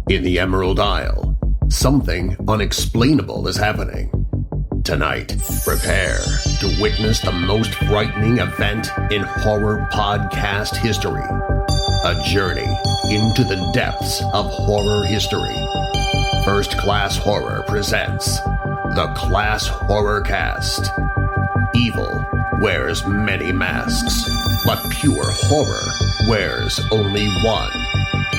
In the Emerald Isle, something unexplainable is happening. Tonight, prepare to witness the most frightening event in horror podcast history. A journey into the depths of horror history. First Class Horror presents the ClassHorrorCast. Evil wears many masks, but pure horror wears only one.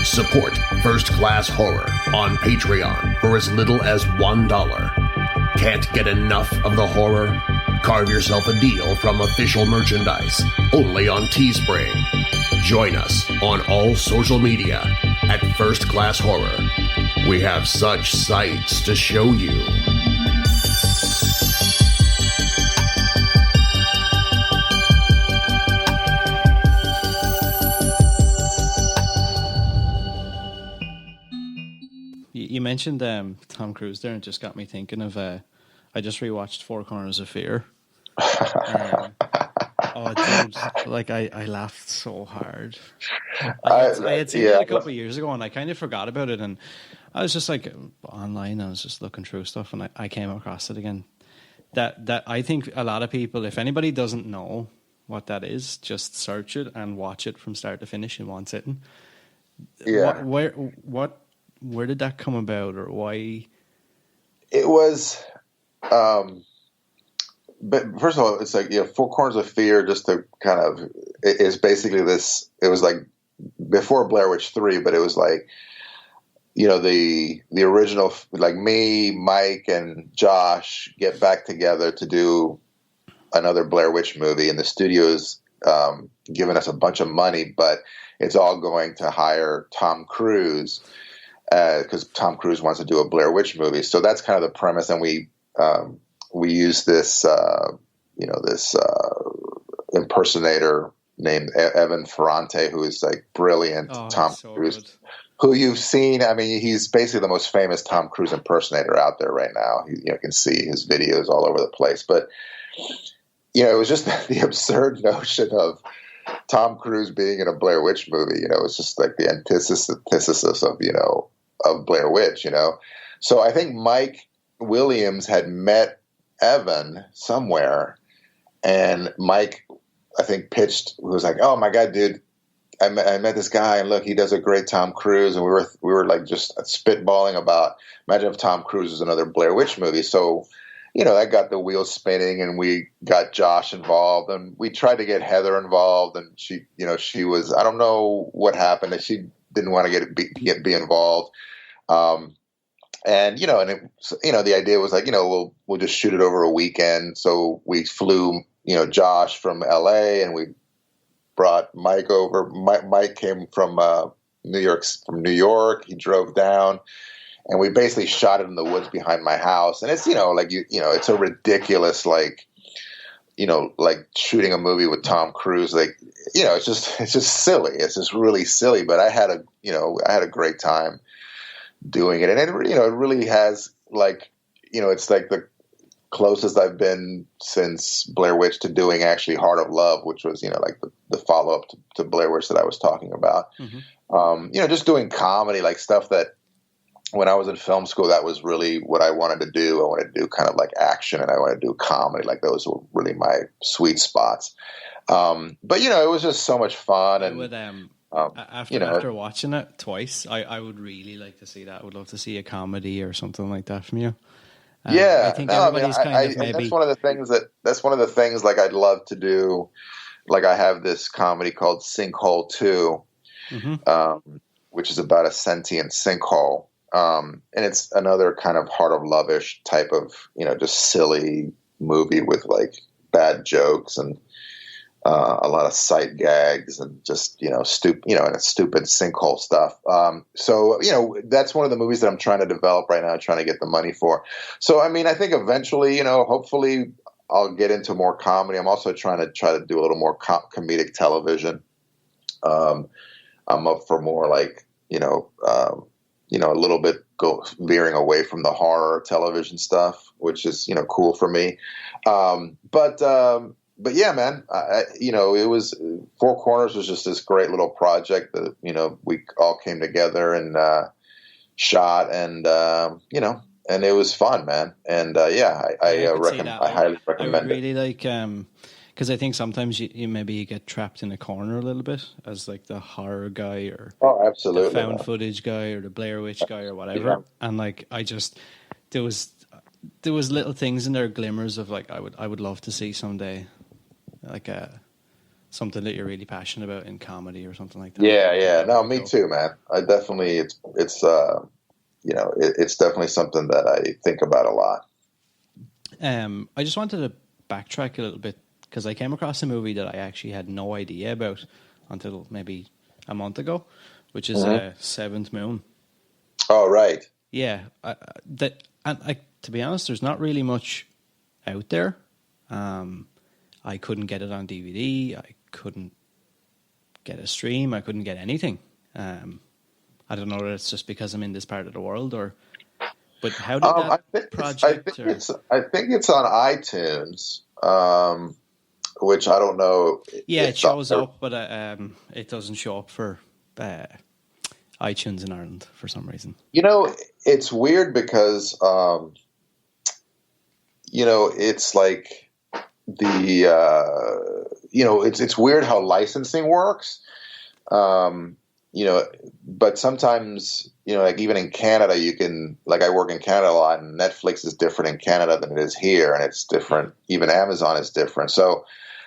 Support First Class Horror on Patreon for as little as $1. Can't get enough of the horror? Carve yourself a deal from official merchandise, only on Teespring. Join us on all social media at First Class Horror. We have such sights to show you. You mentioned Tom Cruise there, and it just got me thinking of. I just rewatched Four Corners of Fear. Dude, like I laughed so hard. I had seen it a couple of years ago, and I kind of forgot about it. And I was just like online, I was just looking through stuff, and I came across it again. That I think a lot of people, if anybody doesn't know what that is, just search it and watch it from start to finish in one sitting. Yeah. Where did that come about, or why? It was, but first of all, it's like, Four Corners of Fear, just to kind of, is basically this, it was like before Blair Witch 3, but it was like, the original, like me, Mike, and Josh get back together to do another Blair Witch movie, and the studio's giving us a bunch of money, but it's all going to hire Tom Cruise, because Tom Cruise wants to do a Blair Witch movie. So that's kind of the premise. And we use this, this impersonator named Evan Ferrante, who is like brilliant. Tom Cruise, good. Who you've seen. I mean, he's basically the most famous Tom Cruise impersonator out there right now. You can see his videos all over the place. But, it was just the absurd notion of Tom Cruise being in a Blair Witch movie. It's just like the antithesis of Blair Witch, So I think Mike Williams had met Evan somewhere, and Mike, I think, was like, "Oh my God, dude, I met this guy, and look, he does a great Tom Cruise." And we were like just spitballing about, imagine if Tom Cruise was another Blair Witch movie. So, that got the wheels spinning, and we got Josh involved, and we tried to get Heather involved, and she was, I don't know what happened, that she didn't want to be involved. The idea was like, we'll just shoot it over a weekend. So we flew, Josh from LA, and we brought Mike over. Mike came from New York. He drove down, and we basically shot it in the woods behind my house. And it's, it's a ridiculous, like shooting a movie with Tom Cruise, it's just silly. It's just really silly. But I had a great time doing it. And it really has, it's like the closest I've been since Blair Witch to doing actually Heart of Love, which was, the follow-up to Blair Witch that I was talking about. Mm-hmm. Just doing comedy, like stuff that when I was in film school, that was really what I wanted to do. I wanted to do kind of like action, and I wanted to do comedy. Like those were really my sweet spots. But it was just so much fun. And after watching it twice, I would really like to see that. I would love to see a comedy or something like that from you. I think everybody's that's one of the things like I'd love to do. Like I have this comedy called Sinkhole 2, mm-hmm. Which is about a sentient sinkhole. And it's another kind of Heart of Love-ish type of, just silly movie with like bad jokes and a lot of sight gags and just, stupid sinkhole stuff. So that's one of the movies that I'm trying to develop right now, trying to get the money for. So, I mean, I think eventually, hopefully I'll get into more comedy. I'm also trying to do a little more comedic television. I'm up for more like, a little bit veering away from the horror television stuff, which is, cool for me. But yeah, man, it was Four Corners was just this great little project that, we all came together and shot, and and it was fun, man. And I highly recommend I would really like because I think sometimes you maybe get trapped in a corner a little bit as like the horror guy or absolutely, the found footage guy or the Blair Witch guy or whatever. And like there was little things in there, glimmers of like I would love to see someday, like something that you're really passionate about in comedy or something like that. Yeah. No, me too, man. I definitely it's definitely something that I think about a lot. I just wanted to backtrack a little bit because I came across a movie that I actually had no idea about until maybe a month ago, which is Seventh Moon. Oh, right. Yeah, to be honest, there's not really much out there. I couldn't get it on DVD. I couldn't get a stream. I couldn't get anything. I don't know whether it's just because I'm in this part of the world but how did that project? I think it's on iTunes, which I don't know. Yeah, it shows up, but it doesn't show up for iTunes in Ireland for some reason. It's weird because it's like it's weird how licensing works. But sometimes, like even in Canada, you can, like I work in Canada a lot, and Netflix is different in Canada than it is here, and it's different. Even Amazon is different. So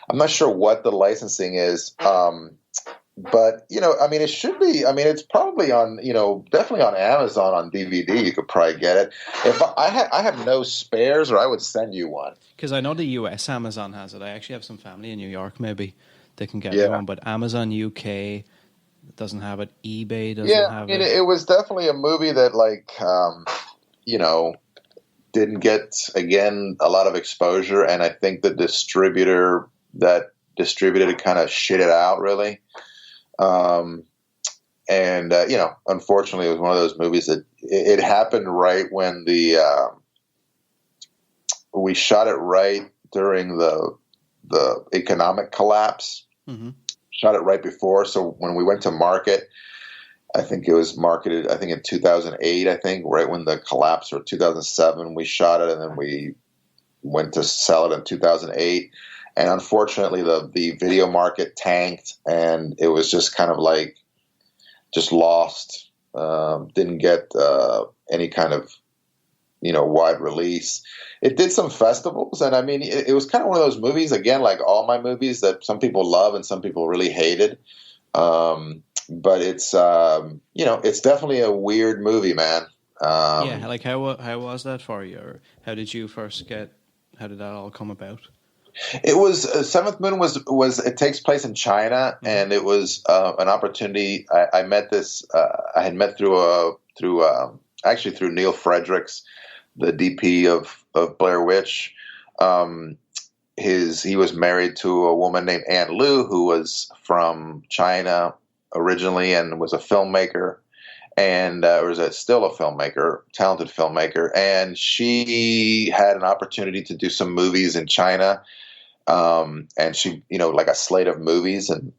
I'm not sure what the licensing is. But, it should be, it's probably on, definitely on Amazon on DVD. You could probably get it. If I have no spares, or I would send you one. Because I know the US Amazon has it. I actually have some family in New York, maybe they can get one, but Amazon UK doesn't have it. eBay doesn't have it. It was definitely a movie that, like, didn't get, again, a lot of exposure. And I think the distributor that distributed it kind of shit it out, really. Unfortunately, it was one of those movies that it happened right when we shot it right during the economic collapse. Mm-hmm. Shot it right before. So when we went to market, I think it was marketed, in 2008, right when the collapse, or 2007, we shot it, and then we went to sell it in 2008. And unfortunately, the video market tanked, and it was just kind of like just lost. Didn't get any kind of wide release. It did some festivals, and it was kind of one of those movies, again, like all my movies, that some people love and some people really hated. But it's it's definitely a weird movie, man. Like how was that for you, or how did you first how did that all come about? It was Seventh Moon was it takes place in China, mm-hmm. and it was an opportunity. I met this. I had met through Neil Fredericks, the DP of Blair Witch. He was married to a woman named Ann Liu, who was from China originally and was a filmmaker, and still a filmmaker, talented filmmaker. And she had an opportunity to do some movies in China. And she, like a slate of movies, and,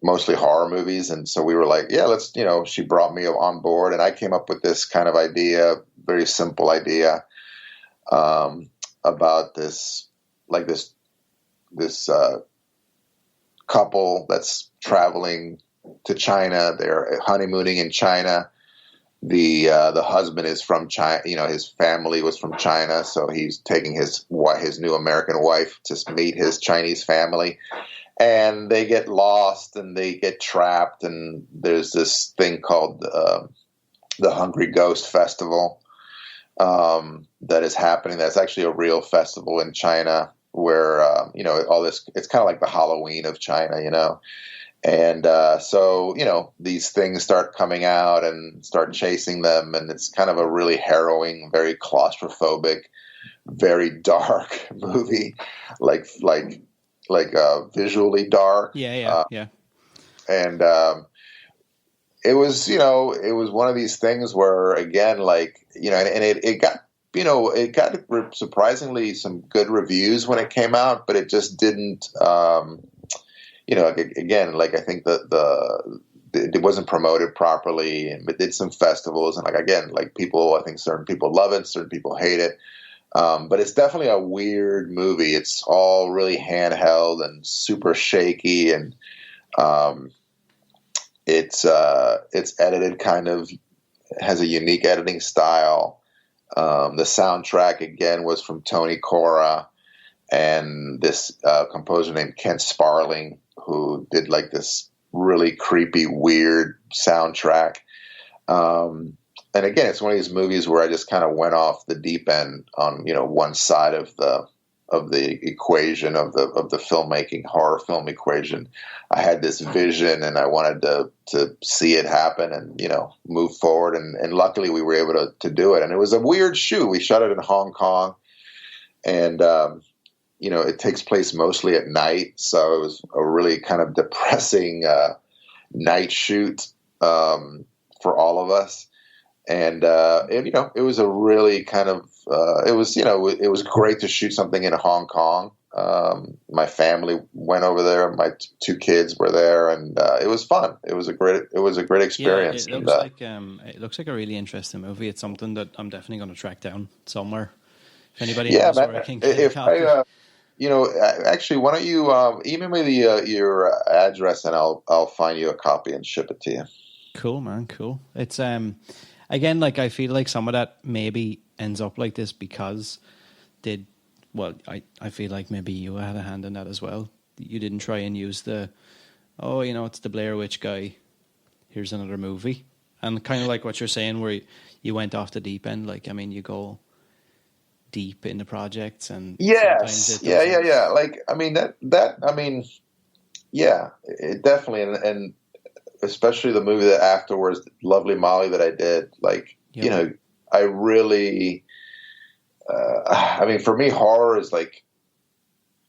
mostly horror movies. And so we were like, yeah, let's, she brought me on board, and I came up with this kind of idea, very simple idea, about this couple that's traveling to China. They're honeymooning in China. The husband is from China. His family was from China, so he's taking his new American wife to meet his Chinese family, and they get lost and they get trapped. And there's this thing called the Hungry Ghost Festival that is happening. That's actually a real festival in China where all this. It's kind of like the Halloween of China, And so, these things start coming out and start chasing them. And it's kind of a really harrowing, very claustrophobic, very dark movie, like visually dark. Yeah. And it was one of these things where, again, and it got, it got surprisingly some good reviews when it came out, but it just didn't, again, I think that it wasn't promoted properly, and it did some festivals, and like again, like people, I think certain people love it, certain people hate it. But it's definitely a weird movie. It's all really handheld and super shaky, and it's edited kind of, has a unique editing style. The soundtrack again was from Tony Cora and this composer named Kent Sparling, who did like this really creepy, weird soundtrack. And again, it's one of these movies where I just kind of went off the deep end on, one side of the equation of the filmmaking, horror film equation. I had this vision and I wanted to see it happen and, move forward. And luckily we were able to do it. And it was a weird shoot. We shot it in Hong Kong, and, it takes place mostly at night. So it was a really kind of depressing night shoot for all of us. And it was a really kind of it was great to shoot something in Hong Kong. My family went over there. My two kids were there, and it was fun. It was a great experience. Yeah, it looks like a really interesting movie. It's something that I'm definitely going to track down somewhere. If anybody knows where I can get a copy. Actually, why don't you email me your address, and I'll find you a copy and ship it to you. Cool, man. Cool. It's again, like I feel like some of that maybe ends up like this because I feel like maybe you had a hand in that as well. You didn't try and use it's the Blair Witch guy, here's another movie. And kind of like what you're saying, where you went off the deep end. Like, I mean, you go deep into projects, and yes, yeah. Like, I mean, it definitely, and especially the movie that afterwards, Lovely Molly, that I did, like, I really, for me, horror is like,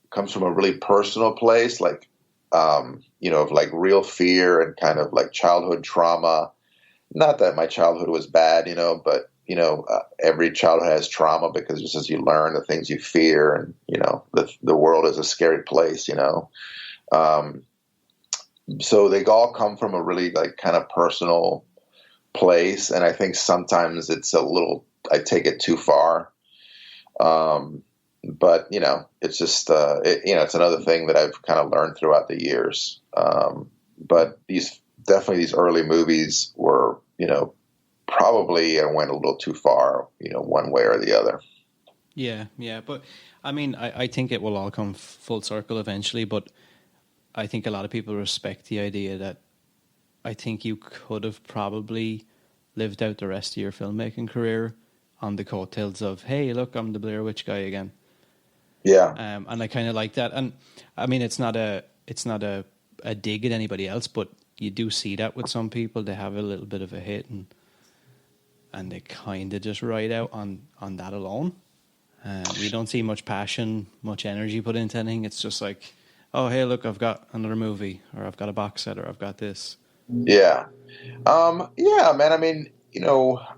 comes from a really personal place, like, of like real fear and kind of like childhood trauma. Not that my childhood was bad, but, every childhood has trauma, because just as you learn the things you fear, and, the world is a scary place, so they all come from a really like kind of personal place. And I think sometimes it's I take it too far. But it's just, it's another thing that I've kind of learned throughout the years. But these early movies were, probably I went a little too far, one way or the other. Yeah. But I mean, I think it will all come full circle eventually, but I think a lot of people respect the idea that I think you could have probably lived out the rest of your filmmaking career on the coattails of, hey, look, I'm the Blair Witch guy again. Yeah. And I kind of like that. And I mean, it's not a dig at anybody else, but you do see that with some people. They have a little bit of a hit, and they kind of just ride out on that alone. We don't see much passion, much energy put into anything. It's just like, oh, hey, look, I've got another movie, or I've got a box set, or I've got this. Yeah. Man. I mean,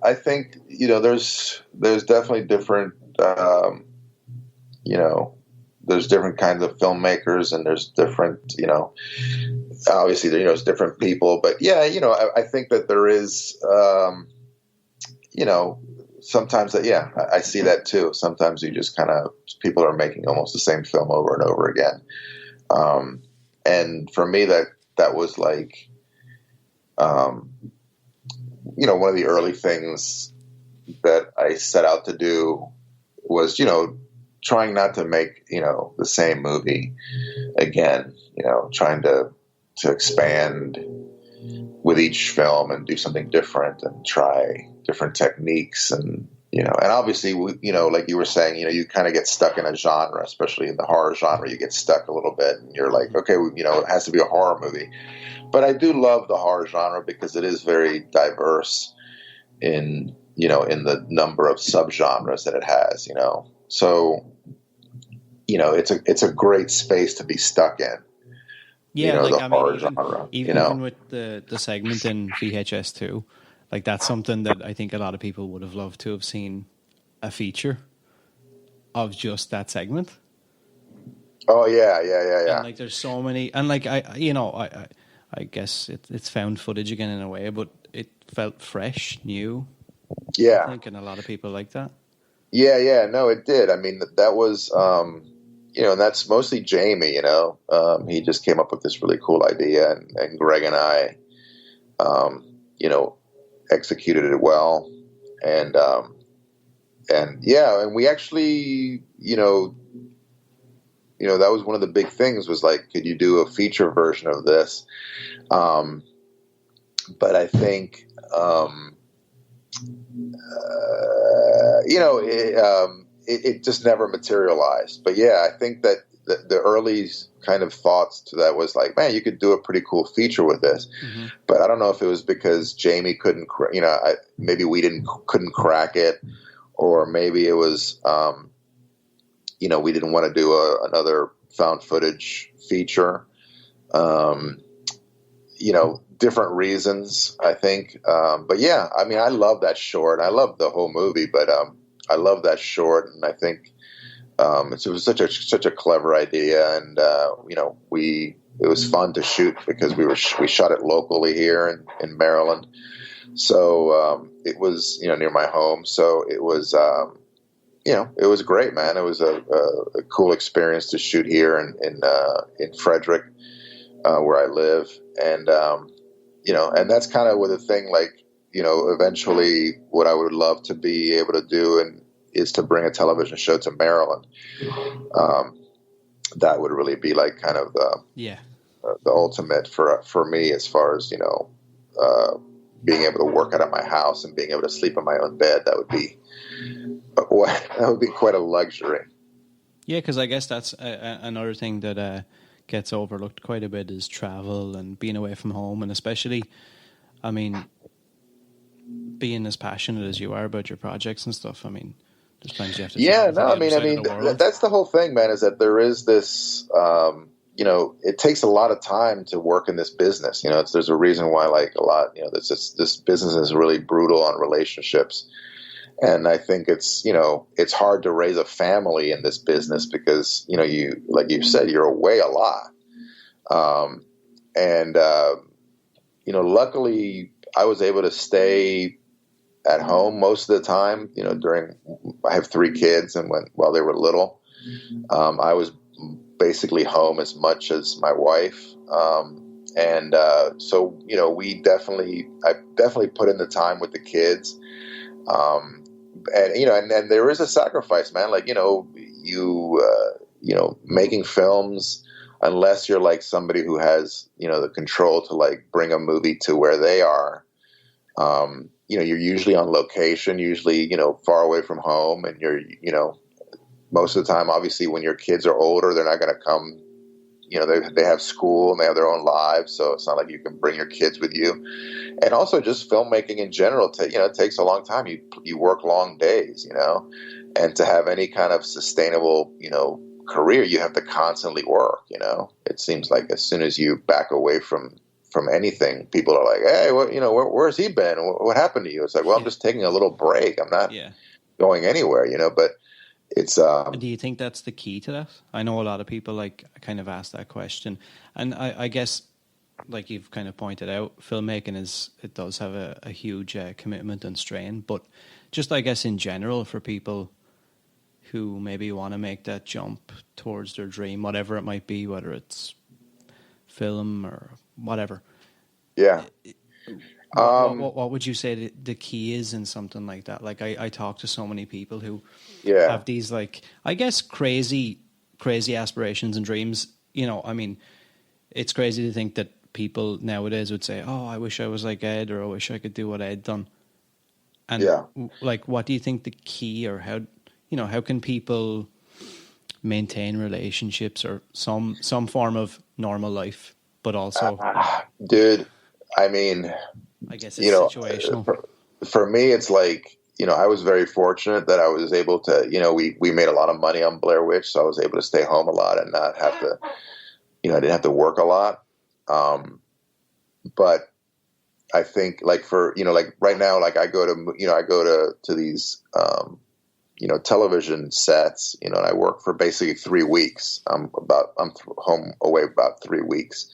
I think, there's definitely different, there's different kinds of filmmakers, and there's different, obviously, there's different people, but yeah, I think that there is, sometimes that, I see that too. Sometimes you just kind of, people are making almost the same film over and over again. And for me, that was like, one of the early things that I set out to do was, trying not to make, the same movie again, trying to expand with each film and do something different and try different techniques. And, and obviously, like you were saying, you kind of get stuck in a genre, especially in the horror genre, you get stuck a little bit, and you're like, okay, it has to be a horror movie. But I do love the horror genre because it is very diverse in the number of subgenres that it has, So, it's a great space to be stuck in. Yeah, the horror genre. Even with the segment in VHS 2, like that's something that I think a lot of people would have loved to have seen a feature of just that segment. Oh yeah. And like there's so many, and like I I guess it's found footage again in a way, but it felt fresh, new. Yeah. I think, and a lot of people like that. Yeah, no, it did. I mean, that was, and that's mostly Jamie, he just came up with this really cool idea, and Greg and I, executed it well. And we actually, that was one of the big things was like, could you do a feature version of this? But I think, it just never materialized. But yeah, I think that the early kind of thoughts to that was like, man, you could do a pretty cool feature with this. Mm-hmm. But I don't know if it was because Jamie couldn't, maybe we couldn't crack it, or maybe it was, we didn't want to do another found footage feature. Different reasons, I think. But yeah, I mean, I love that short. I love the whole movie, but I love that short, and I think it was such a clever idea, and it was fun to shoot because we shot it locally here in Maryland, so it was near my home, so it was it was great, man. It was a cool experience to shoot here in Frederick, where I live, and and that's kind of with the thing, like, eventually what I would love to be able to do is to bring a television show to Maryland. That would really be like kind of the ultimate for me, as far as, being able to work out of my house and being able to sleep in my own bed. That would be quite a luxury. Yeah, because I guess that's another thing that gets overlooked quite a bit is travel and being away from home, and especially, I mean, being as passionate as you are about your projects and stuff. I mean, there's plenty you have to. Yeah, no, I mean, that's the whole thing, man. Is that there is this, it takes a lot of time to work in this business. There's a reason why, like, a lot, this business is really brutal on relationships. And I think it's hard to raise a family in this business because, you, like you said, you're away a lot. Luckily I was able to stay at home most of the time, I have 3 kids, and while they were little, I was basically home as much as my wife. So, I definitely put in the time with the kids. And there is a sacrifice, man. Like, making films, unless you're like somebody who has, the control to like bring a movie to where they are, you're usually on location, usually, far away from home. And you're, most of the time, obviously, when your kids are older, they're not going to come, they have school and they have their own lives. So it's not like you can bring your kids with you. And also just filmmaking in general, it takes a long time. You work long days, and to have any kind of sustainable, career, you have to constantly work, It seems like as soon as you back away from anything, people are like, hey, where's he been? What happened to you? It's like, well, I'm just taking a little break. I'm not going anywhere, but it's. Do you think that's the key to that? I know a lot of people like kind of ask that question, and I guess, like you've kind of pointed out, filmmaking does have a huge commitment and strain. But just, I guess, in general, for people who maybe want to make that jump towards their dream, whatever it might be, whether it's film or whatever. Yeah. What would you say the key is in something like that? Like I talk to so many people who have these, like, I guess, crazy aspirations and dreams. I mean, it's crazy to think that people nowadays would say, oh, I wish I was like Ed, or I wish I could do what Ed done. And like, what do you think the key, or how can people maintain relationships or some form of normal life, but also, dude, I mean, I guess it's situational. For me, it's like, I was very fortunate that I was able to, we made a lot of money on Blair Witch, so I was able to stay home a lot and not have to, I didn't have to work a lot. But I think, like, for, like right now, like I go to these, television sets, and I work for basically 3 weeks. I'm home away about 3 weeks.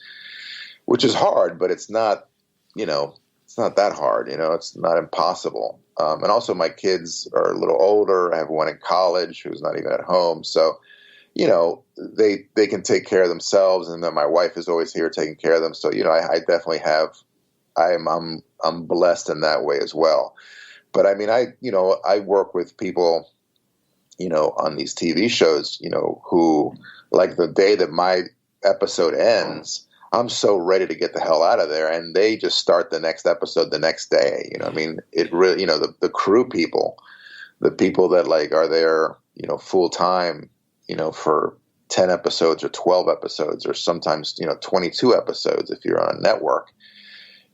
which is hard, but it's not, it's not that hard, it's not impossible. And also my kids are a little older. I have one in college who's not even at home. So, they can take care of themselves, and then my wife is always here taking care of them. So, I definitely have, I'm blessed in that way as well. But I mean, I work with people, on these TV shows, who, like, the day that my episode ends, I'm so ready to get the hell out of there, and they just start the next episode the next day. I mean, it really, the crew people, the people that like are there, full time, for 10 episodes or 12 episodes, or sometimes, 22 episodes if you're on a network,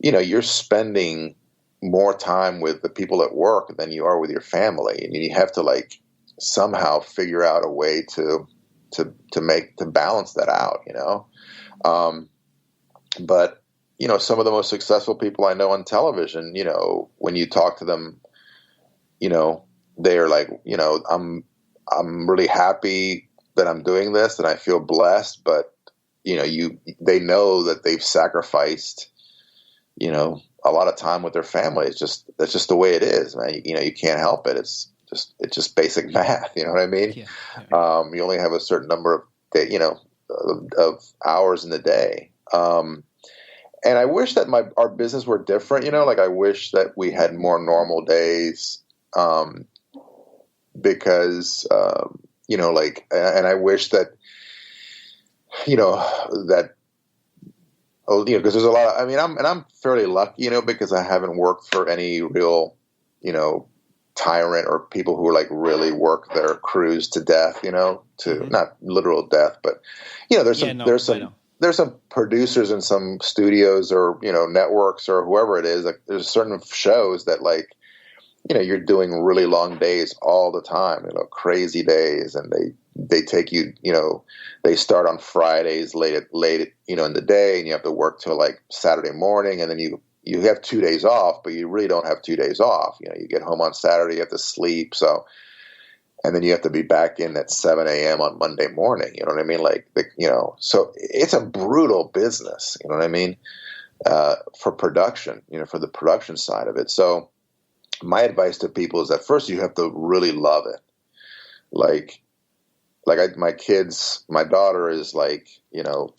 you're spending more time with the people at work than you are with your family, and you have to like somehow figure out a way to balance that out, but some of the most successful people I know on television, when you talk to them, they're like, I'm really happy that I'm doing this and I feel blessed, but they know that they've sacrificed, a lot of time with their family. That's just the way it is, man. You can't help it. It's just basic math. You know what I mean? Yeah. You only have a certain number of of hours in the day. And I wish that our business were different, like I wish that we had more normal days, because, and I wish that, because there's a lot of, I mean, I'm fairly lucky, because I haven't worked for any real, tyrant or people who like really work their crews to death, to not literal death, but, there's some producers in some studios or, networks or whoever it is. Like there's certain shows that like, you're doing really long days all the time, crazy days. And they take you, they start on Fridays late, in the day, and you have to work till like Saturday morning. And then you have 2 days off, but you really don't have 2 days off. You get home on Saturday, you have to sleep. So, and then you have to be back in at 7 a.m. on Monday morning. You know what I mean? Like, so it's a brutal business, you know what I mean? For production, for the production side of it. So my advice to people is that first you have to really love it. My daughter is like, I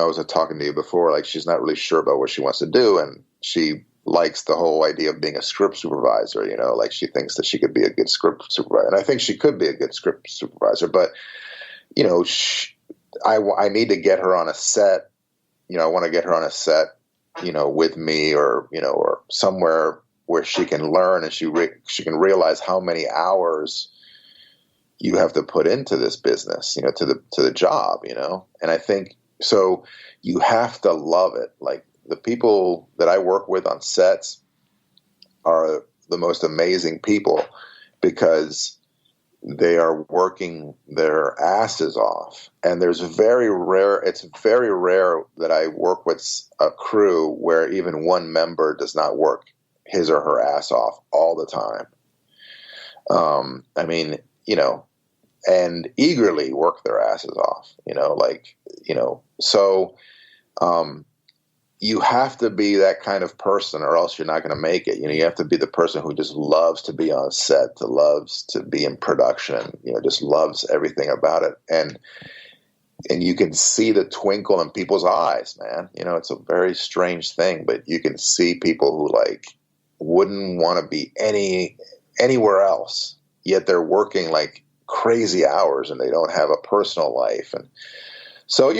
was talking to you before, like she's not really sure about what she wants to do. And she likes the whole idea of being a script supervisor, like she thinks that she could be a good script supervisor. And I think she could be a good script supervisor, but, I need to get her on a set, I want to get her on a set, with me or somewhere where she can learn and she can realize how many hours you have to put into this business, to the job, and I think, so you have to love it. Like the people that I work with on sets are the most amazing people because they are working their asses off. And it's very rare that I work with a crew where even one member does not work his or her ass off all the time. And eagerly work their asses off, so, you have to be that kind of person or else you're not going to make it. You have to be the person who just loves to be on set, loves to be in production, just loves everything about it. And you can see the twinkle in people's eyes, man. It's a very strange thing, but you can see people who like wouldn't want to be anywhere else, yet they're working like crazy hours and they don't have a personal life. And so,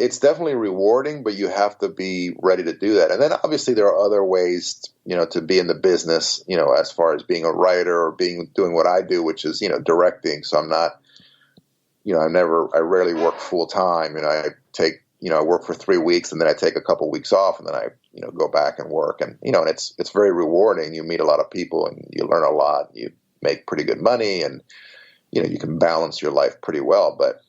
it's definitely rewarding, but you have to be ready to do that. And then obviously there are other ways, to be in the business, as far as being a writer or doing what I do, which is, directing. So I'm not, I rarely work full time. I work for 3 weeks and then I take a couple weeks off and then I, go back and work. And, and it's very rewarding. You meet a lot of people and you learn a lot. You make pretty good money and, you can balance your life pretty well. But,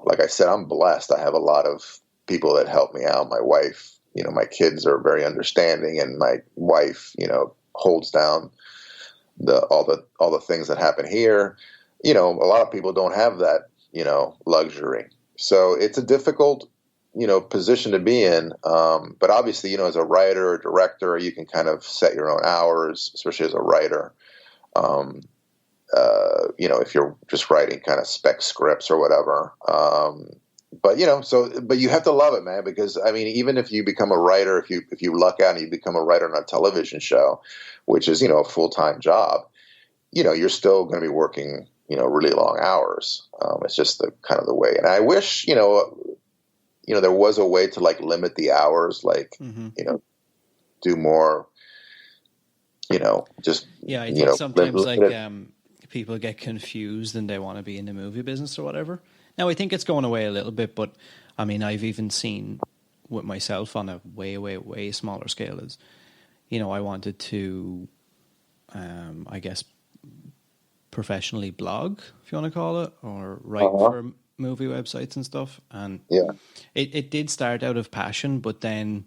like I said, I'm blessed. I have a lot of people that help me out. My wife, my kids are very understanding, and my wife, holds down all the things that happen here. A lot of people don't have that, luxury. So it's a difficult position to be in. But obviously, as a writer or director, you can kind of set your own hours, especially as a writer. If you're just writing kind of spec scripts or whatever. But you have to love it, man, because I mean, even if you become a writer, if you luck out and you become a writer on a television show, which is, a full-time job, you're still going to be working, really long hours. It's just the kind of the way. And I wish, there was a way to like limit the hours, like, do more, just, I think sometimes people get confused and they want to be in the movie business or whatever. Now, I think it's going away a little bit, but I mean, I've even seen with myself on a way, way, way smaller scale is, I wanted to, I guess, professionally blog, if you want to call it, or write for movie websites and stuff. And it did start out of passion, but then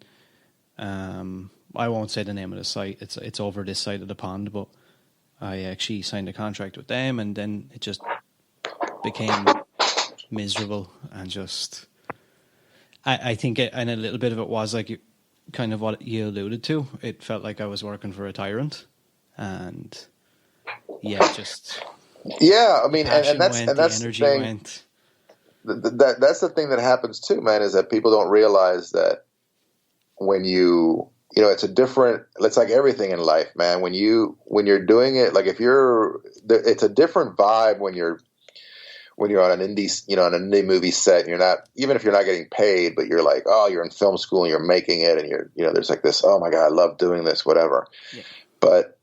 I won't say the name of the site. It's over this side of the pond, but I actually signed a contract with them, and then it just became miserable and just I think and a little bit of it was like kind of what you alluded to. It felt like I was working for a tyrant, and I mean, and that's the energy thing. Went. That's the thing that happens too, man, is that people don't realize that when it's it's like everything in life, man. When you're doing it, like it's a different vibe when you're on an indie movie set, and you're not, even if you're not getting paid, but you're like, oh, you're in film school and you're making it, and you're, there's like this, oh my God, I love doing this, whatever. Yeah. But,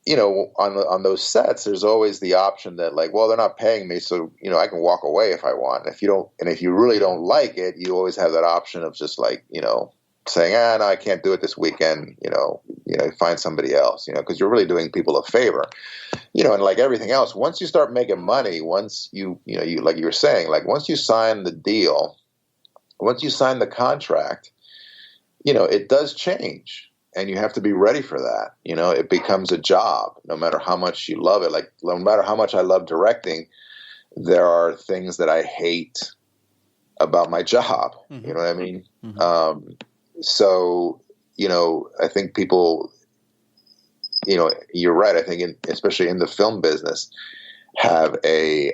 on those sets, there's always the option that like, well, they're not paying me, so, I can walk away if I want. If you really don't like it, you always have that option of just like, saying, no, I can't do it this weekend, find somebody else, because you're really doing people a favor, and like everything else, once you start making money, once you like you were saying, like once you sign the deal, once you sign the contract, it does change, and you have to be ready for that. It becomes a job, no matter how much you love it. Like no matter how much I love directing, there are things that I hate about my job. Mm-hmm. You know what I mean? Mm-hmm. So, I think people, you're right. I think especially in the film business, have a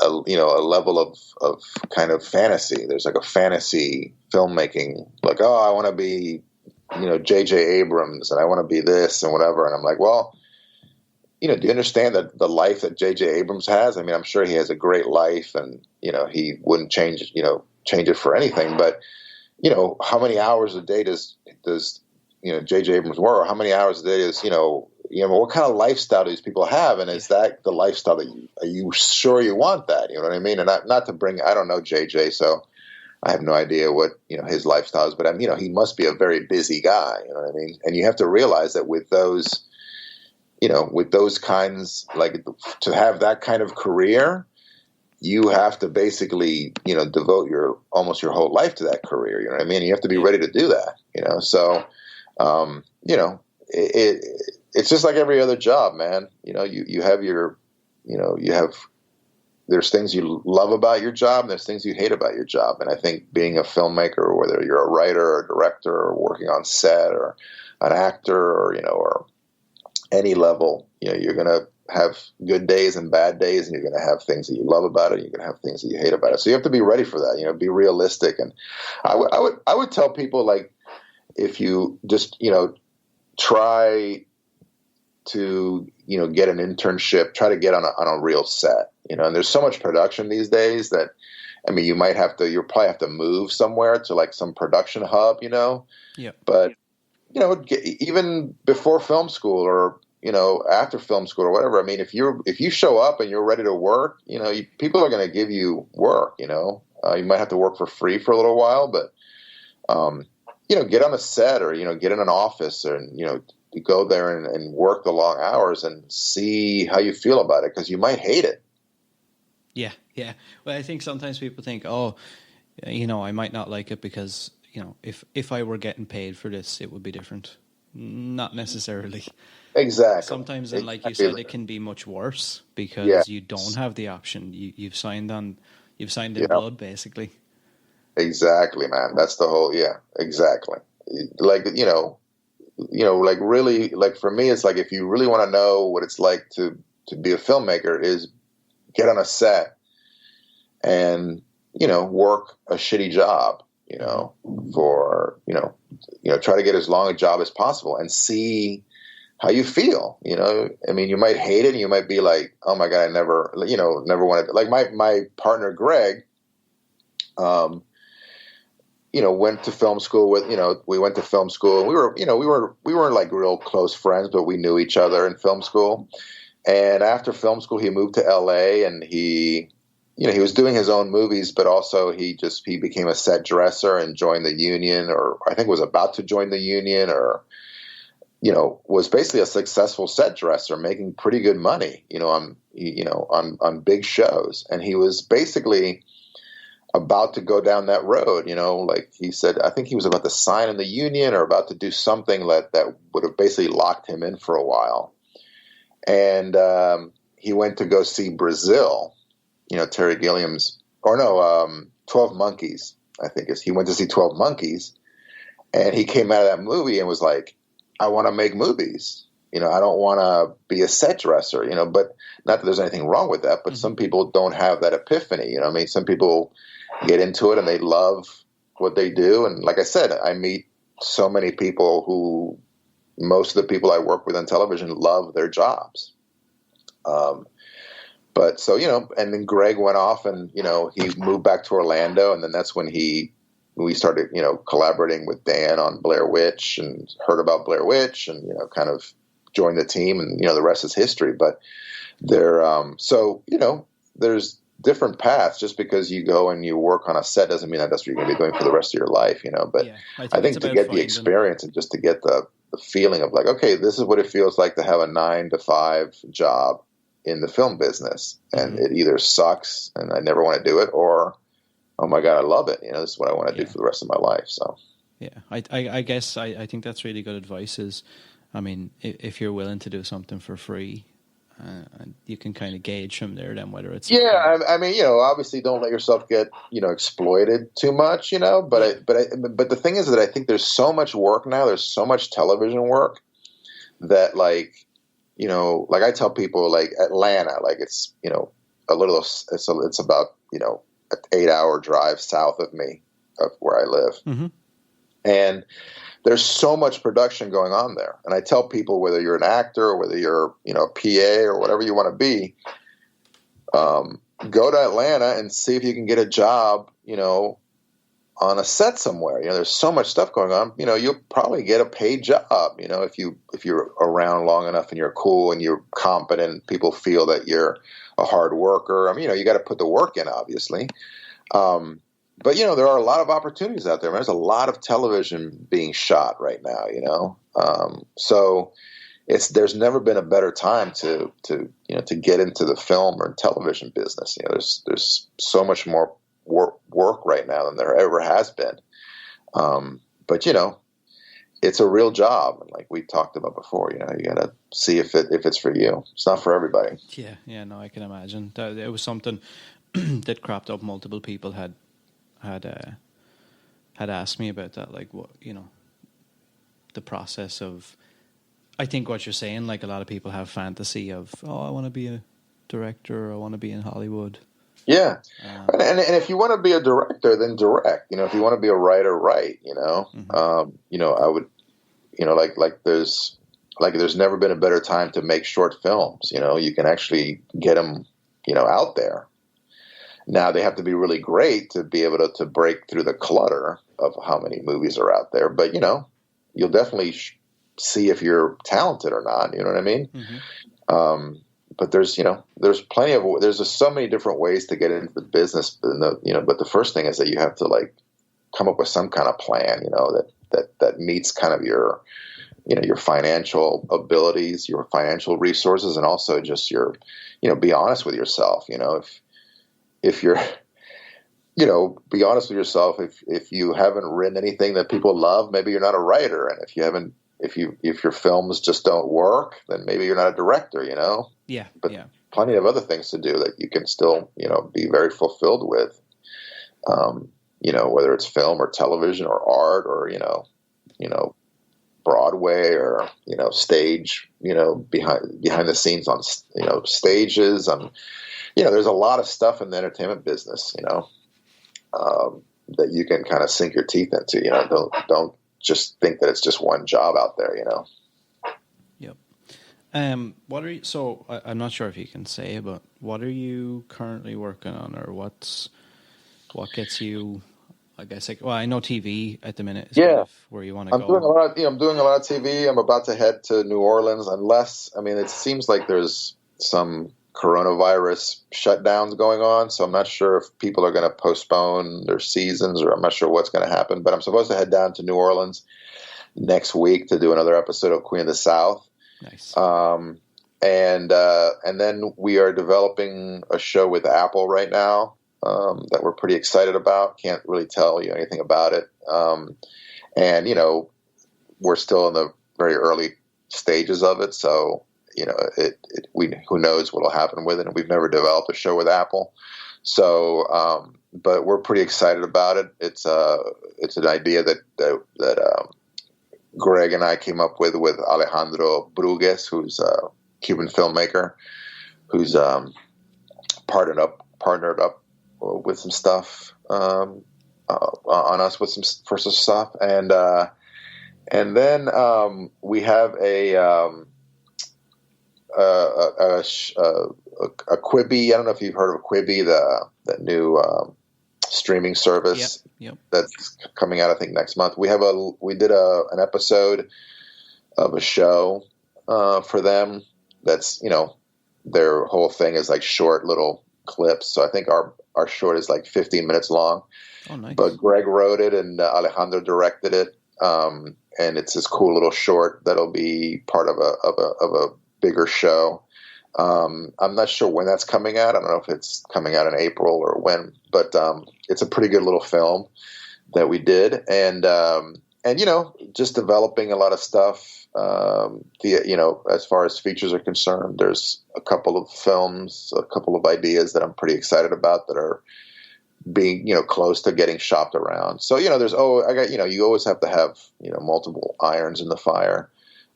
level of kind of fantasy. There's like a fantasy filmmaking, like, oh, I want to be, J.J. Abrams, and I want to be this and whatever. And I'm like, well, do you understand that the life that J.J. Abrams has? I mean, I'm sure he has a great life, and, he wouldn't change it for anything. But, how many hours a day does J.J. Abrams work? Or how many hours a day is, what kind of lifestyle do these people have? And is that the lifestyle that are you sure you want that? You know what I mean? And not to bring, I don't know J.J., so I have no idea what, his lifestyle is, but he must be a very busy guy. You know what I mean? And you have to realize that with those, with those kinds, like to have that kind of career, you have to basically, devote almost your whole life to that career. You know what I mean? You have to be ready to do that, So, it's just like every other job, man. You have your, there's things you love about your job, and there's things you hate about your job. And I think being a filmmaker, whether you're a writer or a director or working on set or an actor or, or any level, you're going to have good days and bad days, and you're going to have things that you love about it, and you're going to have things that you hate about it. So you have to be ready for that, be realistic. And I would tell people, like, if you just, try to, get an internship, try to get on a real set, and there's so much production these days that, I mean, you'll probably have to move somewhere to like some production hub, yeah. But, even before film school or, after film school or whatever, I mean, if you show up and you're ready to work, people are going to give you work, you might have to work for free for a little while, but, get on a set or, get in an office or, you go there and work the long hours and see how you feel about it, because you might hate it. Yeah. Yeah. Well, I think sometimes people think, oh, I might not like it because, if I were getting paid for this, it would be different. Not necessarily. Exactly. Sometimes, and like you said, it can be much worse because you don't have the option. You've signed on You've signed in blood, basically. Exactly, man. That's the whole. Yeah, exactly. Like like really, like for me, it's like if you really want to know what it's like to be a filmmaker, is get on a set and work a shitty job. For try to get as long a job as possible and see how you feel. I mean, you might hate it, and you might be like, "Oh my god, I never wanted." Like my partner Greg, went to film school with. We went to film school, and we weren't like real close friends, but we knew each other in film school. And after film school, he moved to LA, and he was doing his own movies, but also he became a set dresser and joined the union, or I think was about to join the union, or was basically a successful set dresser, making pretty good money, on big shows. And he was basically about to go down that road, like he said, I think he was about to sign in the union or about to do something that would have basically locked him in for a while. And he went to go see Brazil, Terry Gilliam's, 12 Monkeys, I think he went to see 12 Monkeys, and he came out of that movie and was like, I want to make movies. I don't want to be a set dresser, but not that there's anything wrong with that, but some people don't have that epiphany. I mean, some people get into it and they love what they do. And like I said, I meet so many people who, most of the people I work with on television love their jobs. But so, and then Greg went off and, he moved back to Orlando, and then that's when we started, collaborating with Dan on Blair Witch, and heard about Blair Witch, and, kind of joined the team, and, the rest is history. But there's different paths. Just because you go and you work on a set doesn't mean that that's what you're going to be doing for the rest of your life, But yeah, I think to get the experience and just to get the feeling of like, okay, this is what it feels like to have a 9-to-5 job in the film business, and it either sucks and I never want to do it, or oh my god, I love it. This is what I want to do for the rest of my life. So yeah, I guess I think that's really good advice. Is, I mean, if you're willing to do something for free, you can kind of gauge from there then whether it's I mean, obviously don't let yourself get exploited too much, but but the thing is that I think there's so much work now, there's so much television work that like like I tell people, like Atlanta, like it's it's about an 8-hour drive south of me, of where I live, and there's so much production going on there. And I tell people, whether you're an actor or whether you're, a PA or whatever you want to be, go to Atlanta and see if you can get a job, on a set somewhere. There's so much stuff going on. You'll probably get a paid job, if you're around long enough and you're cool and you're competent, people feel that you're a hard worker. I mean, you got to put the work in, obviously. But, there are a lot of opportunities out there. There's a lot of television being shot right now, so there's never been a better time to get into the film or television business. There's so much more work right now than there ever has been. But, it's a real job. And like we talked about before, you got to see if it's for you. It's not for everybody. Yeah, no, I can imagine. It was something that cropped up. Multiple people had asked me about that, like what the process of. I think what you're saying, like a lot of people have fantasy of, I want to be a director, or I want to be in Hollywood. Yeah, and if you want to be a director, then direct. If you want to be a writer, write. I would, there's never been a better time to make short films. You can actually get them, out there. Now they have to be really great to be able to break through the clutter of how many movies are out there. But you'll definitely see if you're talented or not. You know what I mean? But there's plenty of, there's just so many different ways to get into the business. But the first thing is that you have to like come up with some kind of plan, that meets kind of your financial abilities, your financial resources, and also just your, be honest with yourself. If you're, be honest with yourself. If you haven't written anything that people love, maybe you're not a writer. And if your films just don't work, then maybe you're not a director, Yeah. But plenty of other things to do that you can still, be very fulfilled with. Whether it's film or television or art or, Broadway or, stage, behind the scenes on, stages. There's a lot of stuff in the entertainment business, that you can kind of sink your teeth into, don't just think that it's just one job out there, Yep. What are you, so I'm not sure if you can say, but what are you currently working on, or what gets you, I guess, I know TV at the minute is kind of where you want to go. I'm doing a lot of TV. I'm about to head to New Orleans, it seems like there's some coronavirus shutdowns going on, so I'm not sure if people are going to postpone their seasons, or I'm not sure what's going to happen, but I'm supposed to head down to New Orleans next week to do another episode of Queen of the South. Nice. And then we are developing a show with Apple right now, that we're pretty excited about. Can't really tell you anything about it. And we're still in the very early stages of it, so who knows what'll happen with it, and we've never developed a show with Apple. So, but we're pretty excited about it. It's an idea that Greg and I came up with Alejandro Brugues, who's a Cuban filmmaker, who's partnered up with some stuff on us with for some stuff, and then we have a Quibi. I don't know if you've heard of Quibi, the new streaming service. Yep. That's coming out, I think, next month. We did an episode of a show for them. That's their whole thing is like short little clips. So I think our short is like 15 minutes long. Oh, nice. But Greg wrote it and Alejandro directed it. And it's this cool little short that'll be part of a bigger show. I'm not sure when that's coming out. I don't know if it's coming out in April or when, but it's a pretty good little film that we did, and just developing a lot of stuff. As far as features are concerned, there's a couple of films, a couple of ideas that I'm pretty excited about that are being close to getting shopped around. So you always have to have multiple irons in the fire.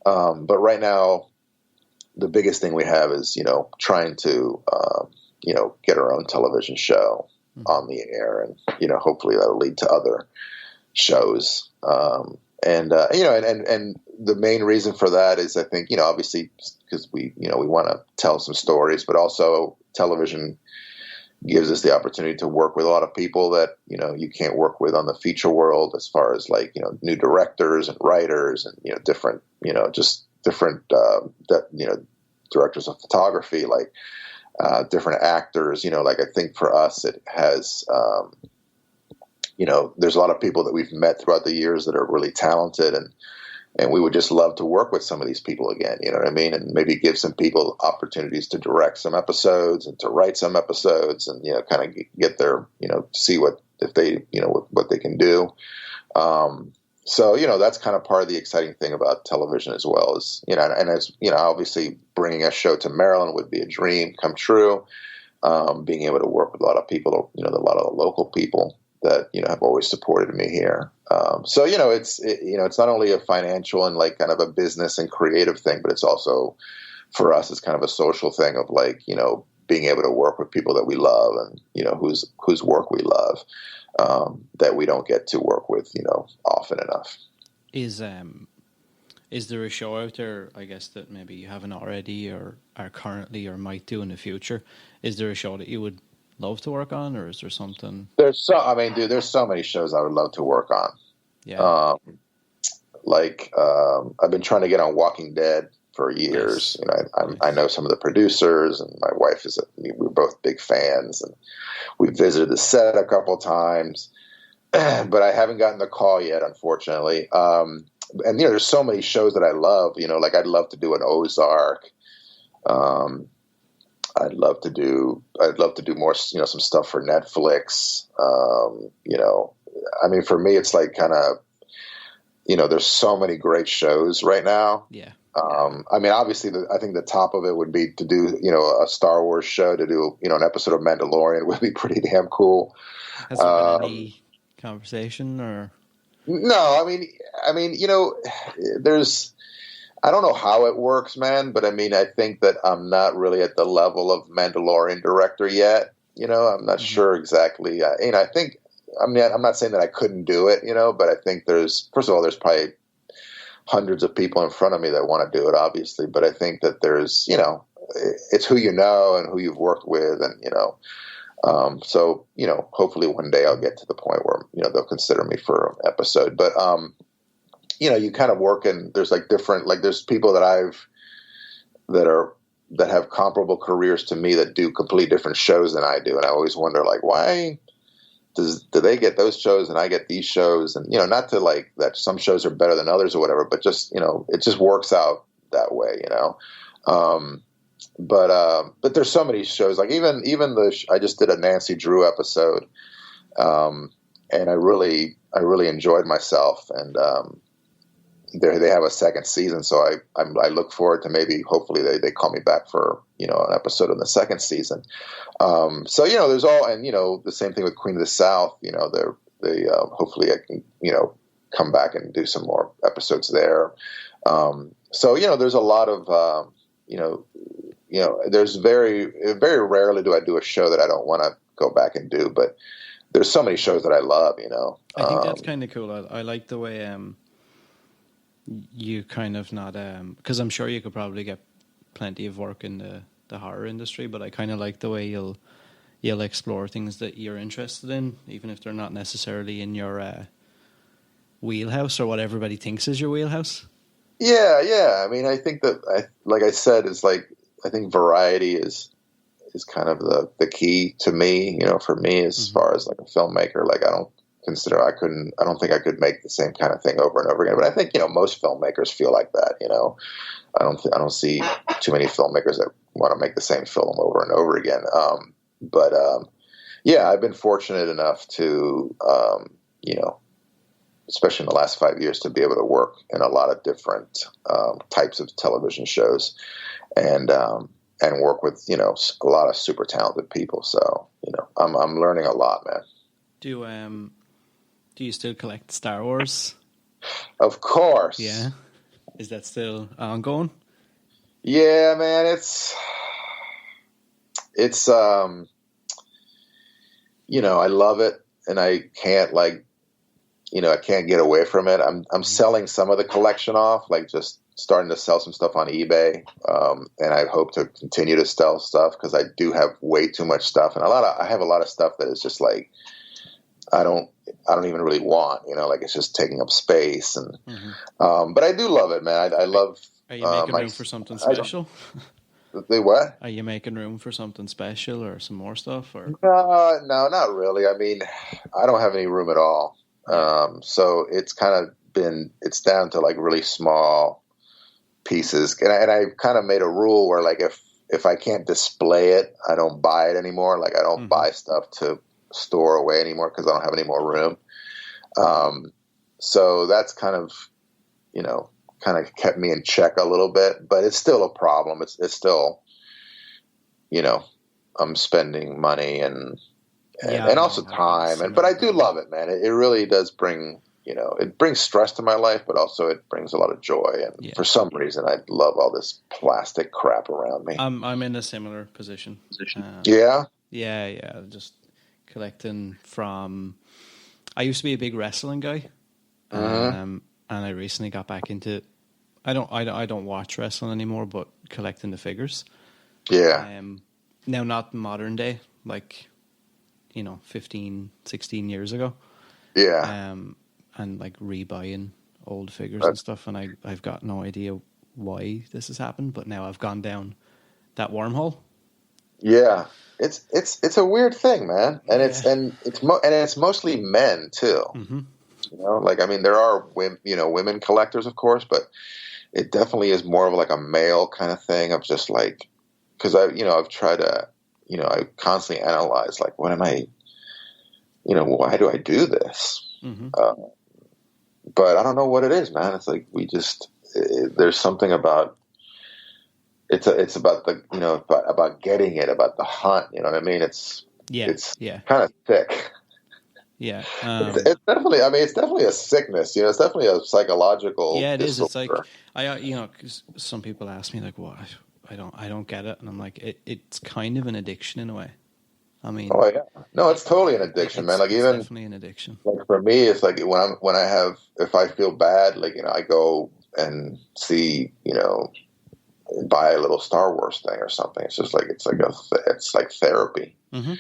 But right now, the biggest thing we have is, trying to, get our own television show on the air, and, hopefully that'll lead to other shows. And the main reason for that is, I think, obviously because we want to tell some stories, but also television gives us the opportunity to work with a lot of people that, you can't work with on the feature world, as far as like, new directors and writers and, different directors of photography, like different actors, like I think for us it has, there's a lot of people that we've met throughout the years that are really talented, and we would just love to work with some of these people again, you know what I mean? And maybe give some people opportunities to direct some episodes and to write some episodes, and, kind of get their, see what they can do. So, that's kind of part of the exciting thing about television as well, is, and as, obviously bringing a show to Maryland would be a dream come true. Being able to work with a lot of people, a lot of the local people that, have always supported me here. So, it's not only a financial and like kind of a business and creative thing, but it's also for us, it's kind of a social thing of like, being able to work with people that we love and, whose work we love. That we don't get to work with, often enough. Is there a show out there, I guess, that maybe you haven't already or are currently or might do in the future? Is there a show that you would love to work on, or is there something? There's so many shows I would love to work on. Yeah. I've been trying to get on Walking Dead for years. Nice. I know some of the producers, and my wife we're both big fans, and we visited the set a couple times, but I haven't gotten the call yet, unfortunately. And there's so many shows that I love. Like I'd love to do an Ozark. I'd love to do more. Some stuff for Netflix. For me, it's like kind of, there's so many great shows right now. Yeah. I mean, obviously, I think the top of it would be to do, a Star Wars show, to do, an episode of Mandalorian would be pretty damn cool. Has there been any conversation or? No, I mean, I don't know how it works, man, but I mean, I think that I'm not really at the level of Mandalorian director yet. I'm not sure exactly. I'm not saying that I couldn't do it, but I think first of all, there's probably hundreds of people in front of me that want to do it, obviously. But I think that there's, it's who you know and who you've worked with, and so hopefully one day I'll get to the point where they'll consider me for an episode. But you kind of work in, there's like different, like there's people that have comparable careers to me that do completely different shows than I do, and I always wonder, like, why do they get those shows and I get these shows? And not to like that some shows are better than others or whatever, but just it just works out that way, But there's so many shows, like even I just did a Nancy Drew episode, and I really enjoyed myself, and they have a second season, so I look forward to hopefully they call me back for an episode in the second season. So there's all, and the same thing with Queen of the South. They hopefully I can come back and do some more episodes there. So there's a lot of there's very rarely do I do a show that I don't want to go back and do, but there's so many shows that I love. I think that's kind of cool. I like the way you kind of not because I'm sure you could probably get plenty of work in the horror industry, but I kind of like the way you'll explore things that you're interested in, even if they're not necessarily in your wheelhouse or what everybody thinks is your wheelhouse. Yeah. I mean, I think that like I said, is like, I think variety is kind of the key to me, for me, as far as like a filmmaker. Like I don't think I could make the same kind of thing over and over again. But I think, most filmmakers feel like that, I don't see too many filmmakers that want to make the same film over and over again. But I've been fortunate enough to, especially in the last 5 years, to be able to work in a lot of different types of television shows, and work with a lot of super talented people. So I'm learning a lot, man. Do you still collect Star Wars? Of course. Yeah. Is that still ongoing? Yeah, man. It's I love it, and I can't I can't get away from it. I'm selling some of the collection off, like just starting to sell some stuff on eBay. And I hope to continue to sell stuff, because I do have way too much stuff, and I have a lot of stuff that is just like, I don't even really want, like it's just taking up space. And, but I do love it, man. I love. Are you making room for something special? They what? Are you making room for something special or some more stuff? Or no, not really. I mean, I don't have any room at all. So it's kind of it's down to like really small pieces. And I've kind of made a rule where, like, if I can't display it, I don't buy it anymore. Like I don't buy stuff to store away anymore, because I don't have any more room. So that's kind of kept me in check a little bit, but it's still a problem. It's still, I'm spending money and also time, but I do love it, man. It really does bring, it brings stress to my life, but also it brings a lot of joy. And for some reason, I love all this plastic crap around me. I'm in a similar position. Yeah. Just collecting from. I used to be a big wrestling guy, and I recently got back into. I don't watch wrestling anymore, but collecting the figures. Yeah. Now, not modern day, like 15, 16 years ago. Yeah. And like rebuying old figures and stuff, and I've got no idea why this has happened, but now I've gone down that wormhole. Yeah. It's a weird thing, man, and it's mostly men too. Like, I mean, there are women collectors, of course, but it definitely is more of like a male kind of thing of just like, because I've tried to, I constantly analyze, like, what am I, why do I do this? But I don't know what it is, man. It's like there's something about it's about the about getting it, about the hunt. You know what I mean? It's kind of thick. Yeah, it's definitely. I mean, it's definitely a sickness. It's definitely a psychological. Yeah, it disorder. is. It's like because some people ask me like, "What? I don't get it," and I'm like, it's kind of an addiction in a way. I mean, oh yeah, no, it's totally an addiction, man. Like it's even definitely an addiction. Like for me, it's like if I feel bad, like I go and see buy a little Star Wars thing or something. It's just like it's like therapy. Mm-hmm.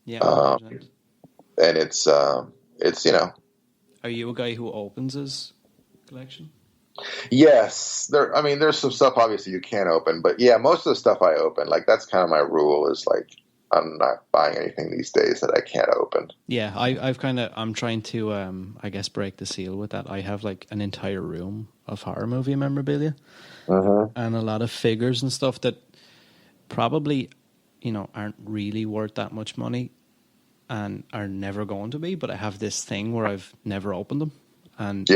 Yeah. And it's Are you a guy who opens his collection? Yes, there's some stuff obviously you can't open, but yeah, most of the stuff I open, like that's kind of my rule. Is like I'm not buying anything these days that I can't open. Yeah, I'm trying to I guess break the seal with that. I have like an entire room of horror movie memorabilia, and a lot of figures and stuff that probably aren't really worth that much money. And are never going to be, but I have this thing where I've never opened them, and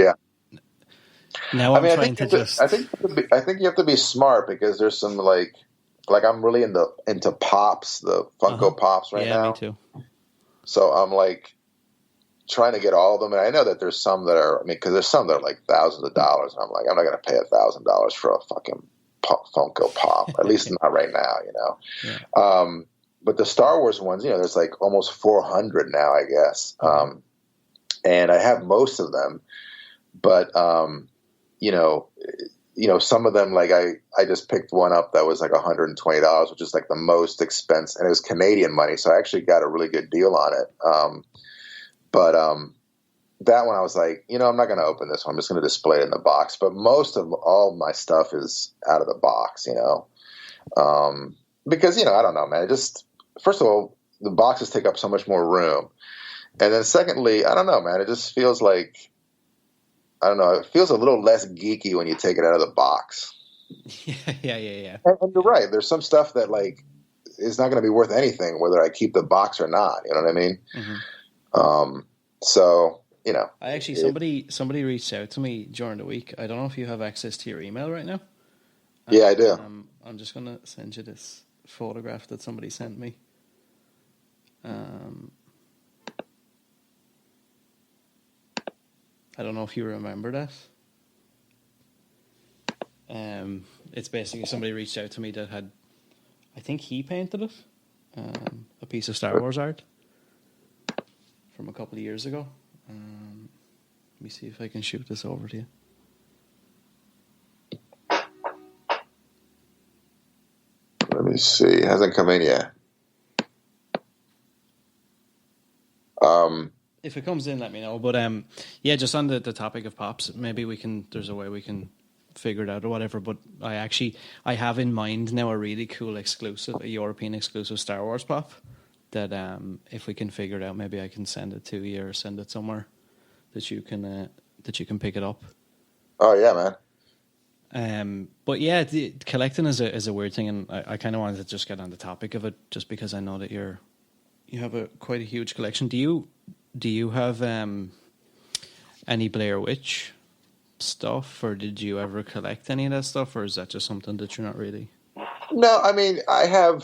now I'm trying to just. I think you have to be smart because there's some like I'm really into pops, the Funko Pops right now. Yeah, me too. So I'm like trying to get all of them, and I know that there's some that are. I mean, because there's some that are like thousands of dollars. And I'm like, I'm not going to pay $1,000 for a fucking Funko Pop, at least not right now. Yeah. But the Star Wars ones, there's like almost 400 now, I guess. And I have most of them, but, some of them, like I just picked one up that was like $120, which is like the most expensive, and it was Canadian money. So I actually got a really good deal on it. But that one I was like, I'm not going to open this one. I'm just going to display it in the box. But most of all my stuff is out of the box, because, I don't know, man, first of all, the boxes take up so much more room. And then secondly, I don't know, man, it just feels like, I don't know, it feels a little less geeky when you take it out of the box. Yeah. And you're right. There's some stuff that like is not going to be worth anything, whether I keep the box or not. You know what I mean? Mm-hmm. So, I actually, somebody reached out to me during the week. I don't know if you have access to your email right now. Yeah, I do. I'm just going to send you this photograph that somebody sent me. I don't know if you remember that. It's basically somebody reached out to me that had, I think he painted it, a piece of Star Wars art from a couple of years ago. Let me see if I can shoot this over to you. Let me see. It hasn't come in yet. If it comes in, let me know. But just on the topic of pops, maybe there's a way we can figure it out or whatever. But I have in mind now a really cool a European exclusive Star Wars pop that if we can figure it out, maybe I can send it to you or send it somewhere that you can pick it up. Oh yeah, man. But yeah, collecting is a weird thing, and I kind of wanted to just get on the topic of it, just because I know that you have quite a huge collection. Do you have any Blair Witch stuff, or did you ever collect any of that stuff, or is that just something that you're not really? No, I mean I have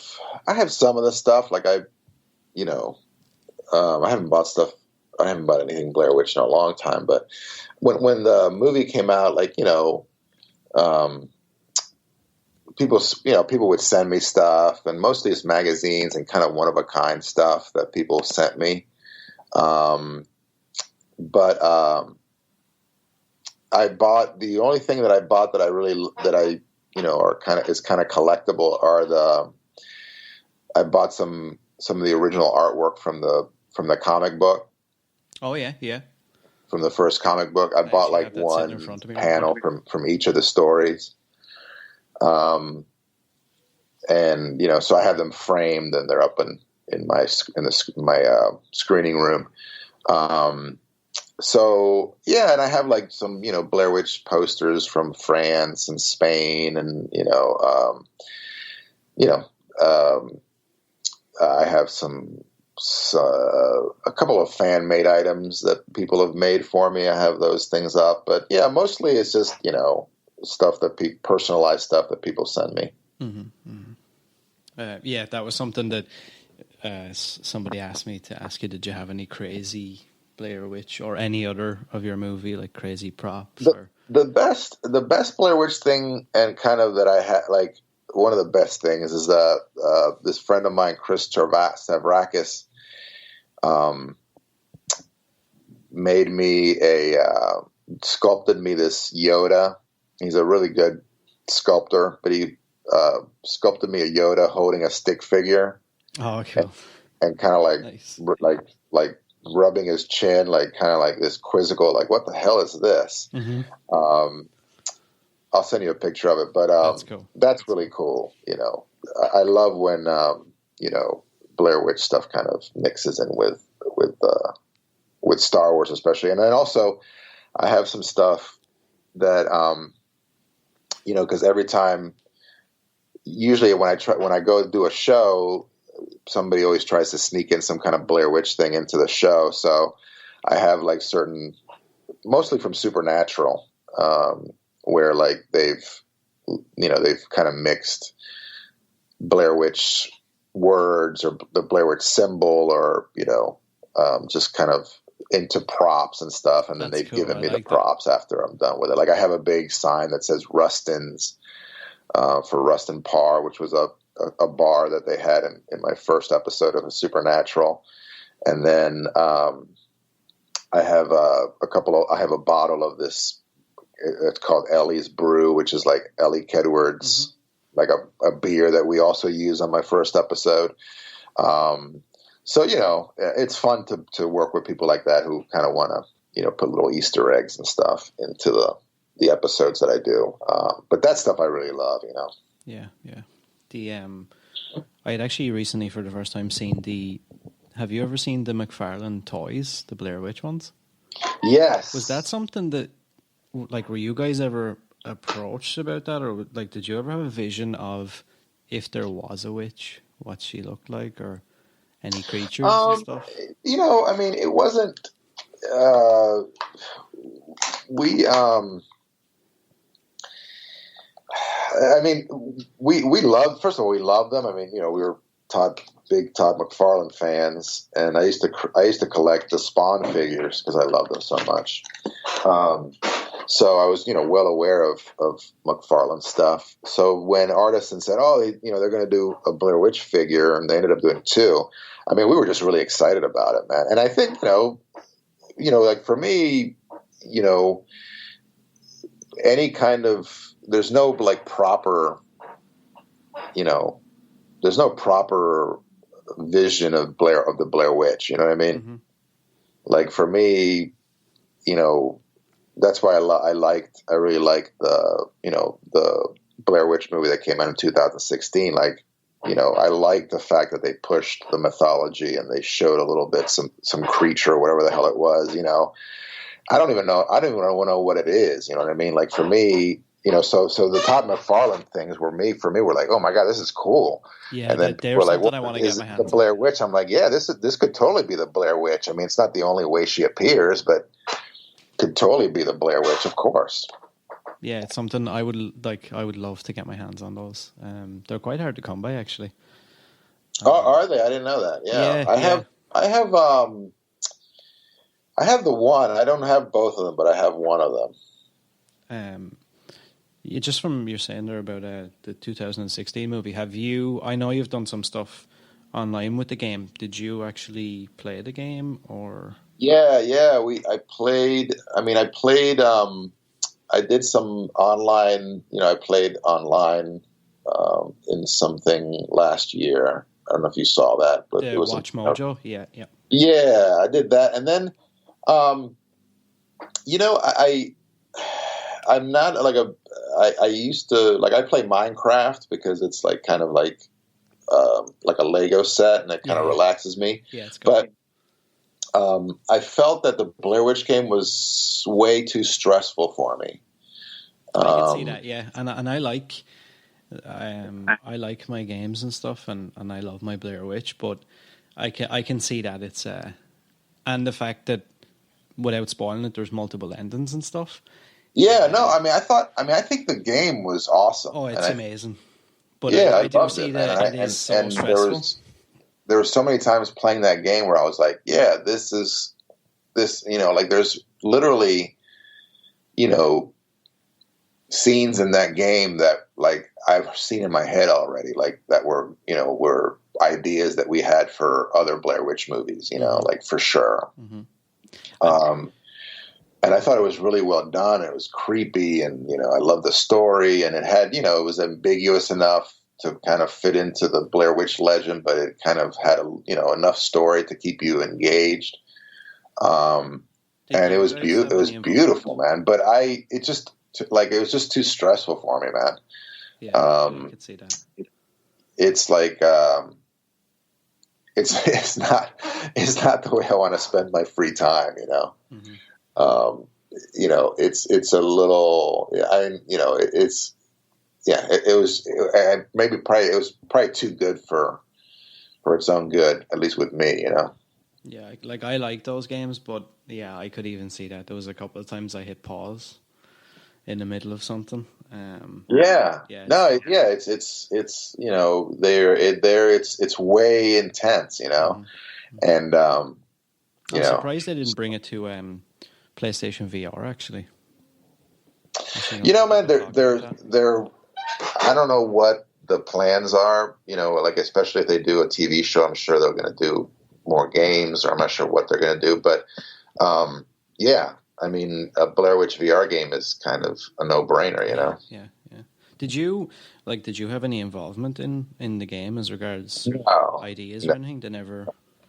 some of the stuff. Like I haven't bought stuff. I haven't bought anything Blair Witch in a long time, but when the movie came out, like people would send me stuff, and mostly it's magazines and kind of one of a kind stuff that people sent me. But I bought the only thing that I bought that is kind of collectible I bought some of the original artwork from the comic book. Oh yeah. From the first comic book, I bought like one panel from each of the stories. And so I have them framed and they're up in my screening room. So yeah, and I have like some Blair Witch posters from France and Spain, and I have a couple of fan made items that people have made for me. I have those things up, but yeah, mostly it's just stuff personalized stuff that people send me. Mm-hmm, mm-hmm. Yeah, that was something that somebody asked me to ask you. Did you have any crazy Blair Witch or any other of your movie, like crazy props? The best Blair Witch thing, and kind of that I had, like one of the best things is that this friend of mine, Chris Stavrakis, made me sculpted me this Yoda. He's a really good sculptor, but he sculpted me a Yoda holding a stick figure. Oh, cool. And kind of like, nice. like rubbing his chin, like kind of like this quizzical, like, what the hell is this? Mm-hmm. I'll send you a picture of it, but that's cool. That's really cool. You know, I love when you know, Blair Witch stuff kind of mixes in with Star Wars, especially. And then also, I have some stuff that you know, because every time, usually when I go do a show, somebody always tries to sneak in some kind of Blair Witch thing into the show. So I have like certain, mostly from Supernatural, where like they've kind of mixed Blair Witch words or the Blair Witch symbol, or, you know, just kind of into props and stuff. And then they've given me the props after I'm done with it. Like I have a big sign that says Rustin's, for Rustin Parr, which was a bar that they had in my first episode of Supernatural. And then I have I have a bottle of this, it's called Ellie's Brew, which is like Ellie Kedward's, like a beer that we also use on my first episode. So, you know, it's fun to work with people like that who kind of want to, you know, put little Easter eggs and stuff into the episodes that I do. But that stuff I really love, you know. Yeah, yeah. I had actually recently for the first time seen have you ever seen the McFarlane toys, the Blair Witch ones? Yes. Was that something that, like, were you guys ever approached about that? Or, like, did you ever have a vision of if there was a witch, what she looked like, or any creatures and stuff? You know, I mean, it wasn't, I mean, we loved, first of all, we loved them. I mean, you know, we were big Todd McFarlane fans, and I used to collect the Spawn figures because I loved them so much. So I was, you know, well aware of McFarlane stuff. So when Artisan said, oh, you know, they're going to do a Blair Witch figure, and they ended up doing 2, I mean, we were just really excited about it, man. And I think, you know, like for me, you know, any kind of, there's no like proper, you know, there's no proper vision of the Blair Witch. You know what I mean? Mm-hmm. Like for me, you know, that's why I really liked the, you know, the Blair Witch movie that came out in 2016. Like, you know, I liked the fact that they pushed the mythology and they showed a little bit some creature or whatever the hell it was. You know, I don't even know what it is. You know what I mean? Like for me, you know, so the Todd McFarlane things were like, oh my God, this is cool. Yeah, and then we're like, I want to get my hands on. The Blair Witch. I'm like, yeah, this could totally be the Blair Witch. I mean, it's not the only way she appears, but could totally be the Blair Witch, of course. Yeah, it's something I would love to get my hands on those. They're quite hard to come by, actually. Are they? I didn't know that. Yeah, I have the one. I don't have both of them, but I have one of them. Just from your saying there about the 2016 movie, I know you've done some stuff online with the game. Did you actually play the game, or? Yeah. I did some online, you know, I played online in something last year. I don't know if you saw that, but it was Watch Mojo. Yeah. Yeah, I did that. And then, you know, I'm not like I used to, like, I play Minecraft because it's like kind of like a Lego set, and it kind of relaxes me. Yeah, it's good. But I felt that the Blair Witch game was way too stressful for me. I can see that, yeah. And I like my games and stuff, and I love my Blair Witch, but I can see that it's and the fact that, without spoiling it, there's multiple endings and stuff. Yeah, no, I think the game was awesome. Oh, it's amazing. But yeah, I do see that it is so stressful. There were so many times playing that game where I was like, yeah, this, like there's literally, scenes in that game that like I've seen in my head already, like that were ideas that we had for other Blair Witch movies, like for sure. Mm-hmm. And I thought it was really well done. It was creepy, and I loved the story, and it had, it was ambiguous enough to kind of fit into the Blair Witch legend, but it kind of had enough story to keep you engaged. And it was beautiful. It was beautiful, man. But it was just too stressful for me, man. Yeah, I could see that. It's like it's not the way I want to spend my free time, Mm-hmm. It's a little, it was probably too good for its own good, at least with me, Yeah, like I like those games, but yeah, I could even see that. There was a couple of times I hit pause in the middle of something. It's way intense, Mm-hmm. And I'm surprised they didn't bring it to PlayStation VR. Actually, man, they're I don't know what the plans are. Like especially if they do a TV show, I'm sure they're going to do more games, or I'm not sure what they're going to do. But I mean, a Blair Witch VR game is kind of a no-brainer, Yeah. Did you have any involvement in the game as regards ideas or anything? They never.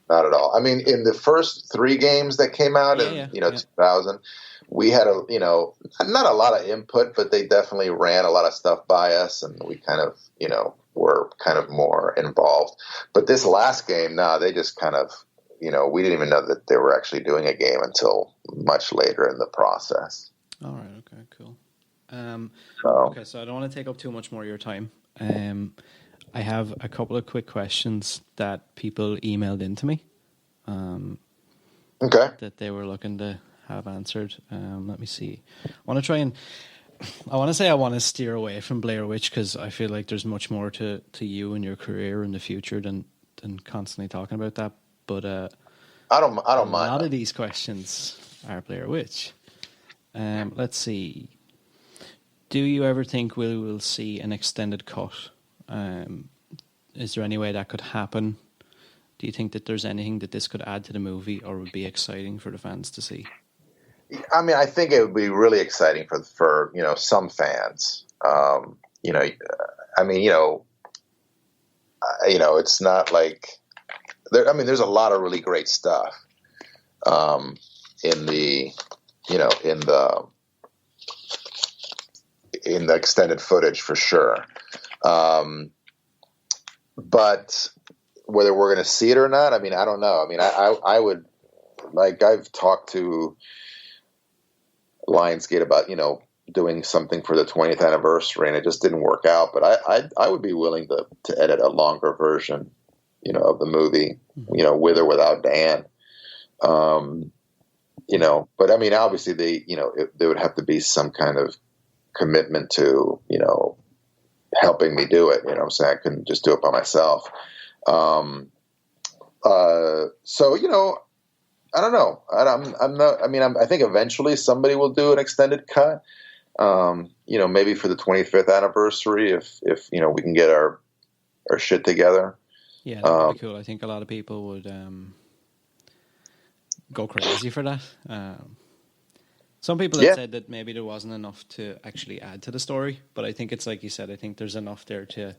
Not at all. I mean, in the first 3 games that came out in 2000, we had not a lot of input, but they definitely ran a lot of stuff by us, and we kind of were kind of more involved. But this last game, they just kind of we didn't even know that they were actually doing a game until much later in the process. All right. Okay. Cool. Okay, so I don't want to take up too much more of your time. I have a couple of quick questions that people emailed into me. Okay. That they were looking to have answered. Let me see. I want to steer away from Blair Witch because I feel like there's much more to you and your career in the future than constantly talking about that. But I don't mind. A lot of these questions are Blair Witch. Let's see. Do you ever think we will see an extended cut? Is there any way that could happen? Do you think that there's anything that this could add to the movie or would be exciting for the fans to see? I mean, I think it would be really exciting for some fans. It's not like there's a lot of really great stuff in the extended footage for sure. But whether we're going to see it or not, I mean, I don't know. I mean, I would, like, I've talked to Lionsgate about, doing something for the 20th anniversary, and it just didn't work out. But I would be willing to edit a longer version, of the movie, with or without Dan. But I mean, obviously there would have to be some kind of commitment to, helping me do it. I'm saying? I couldn't just do it by myself. So, I don't know. I think eventually somebody will do an extended cut. Maybe for the 25th anniversary, if we can get our shit together. Yeah, that would be cool. I think a lot of people would go crazy for that. Some people have said that maybe there wasn't enough to actually add to the story, but I think it's like you said. I think there's enough there to.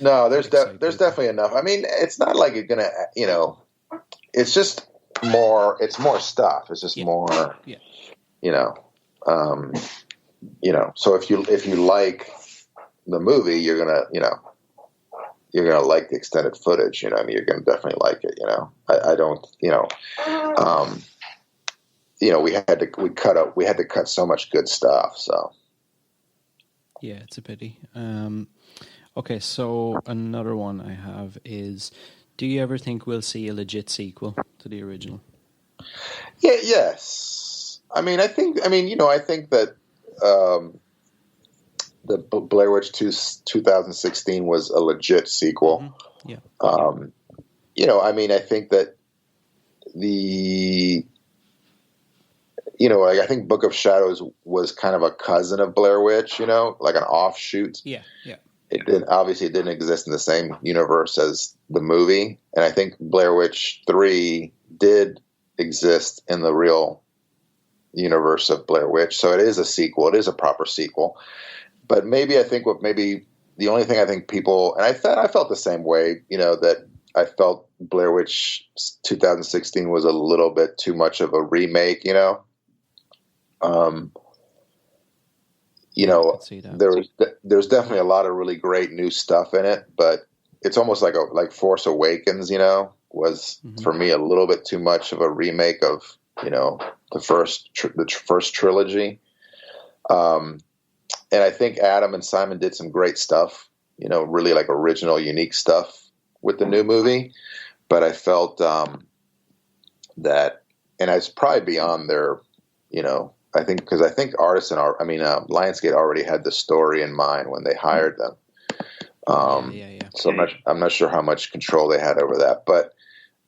No, there's definitely enough. I mean, it's not like you're gonna, it's just more. It's more stuff. It's just more. Yeah. So if you like the movie, you're gonna like the extended footage. I mean, you're gonna definitely like it. I don't. We had to cut so much good stuff. So. Yeah, it's a pity. Okay, so another one I have is, do you ever think we'll see a legit sequel to the original? Yeah. Yes. I think that the Blair Witch 2016 was a legit sequel. Mm-hmm. Yeah. I mean, I think that I think Book of Shadows was kind of a cousin of Blair Witch, like an offshoot. Yeah, yeah. It didn't exist in the same universe as the movie, and I think Blair Witch 3 did exist in the real universe of Blair Witch, so it is a sequel. It is a proper sequel. But maybe the only thing I think people, and I felt the same way, that I felt Blair Witch 2016 was a little bit too much of a remake, there's definitely a lot of really great new stuff in it, but it's almost like Force Awakens, was for me a little bit too much of a remake of, the first trilogy. And I think Adam and Simon did some great stuff, really like original, unique stuff with the new movie. But I felt that, and it's probably beyond their, I think Lionsgate already had the story in mind when they hired them. So I'm not sure how much control they had over that, but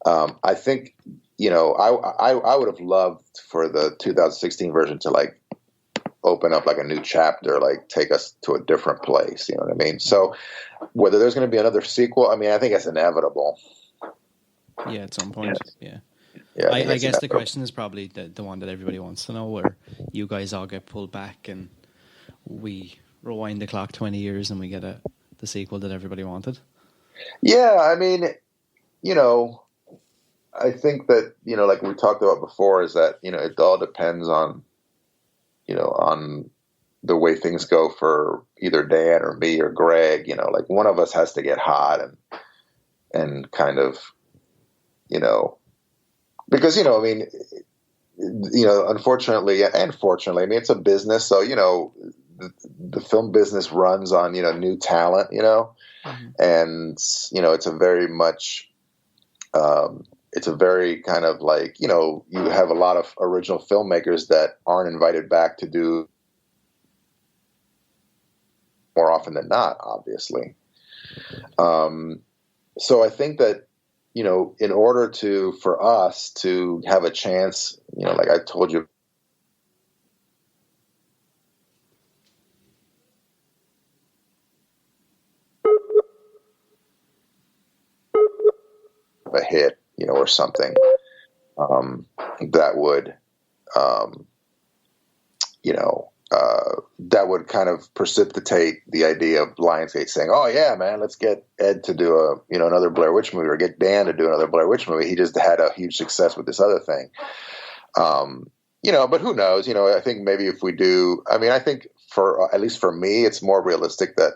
I think, I would have loved for the 2016 version to like open up like a new chapter, like take us to a different place. You know what I mean? So whether there's going to be another sequel, I mean, I think it's inevitable. Yeah, at some point. Yeah. I guess the question is probably the one that everybody wants to know, where you guys all get pulled back and we rewind the clock 20 years and we get the sequel that everybody wanted. Yeah, I mean, I think that, like we talked about before, is that, it all depends on, on the way things go for either Dan or me or Greg, like one of us has to get hot and kind of, because, unfortunately and fortunately, I mean, it's a business. So, the film business runs on, new talent, and, it's a very much, it's a very kind of like, you have a lot of original filmmakers that aren't invited back to do more often than not, obviously. So I think that, in order for us to have a chance, like I told you, a hit, or something, that would, that would kind of precipitate the idea of Lionsgate saying, "Oh yeah, man, let's get Ed to do another Blair Witch movie, or get Dan to do another Blair Witch movie. He just had a huge success with this other thing." But who knows? I think maybe if we do, I think at least for me, it's more realistic that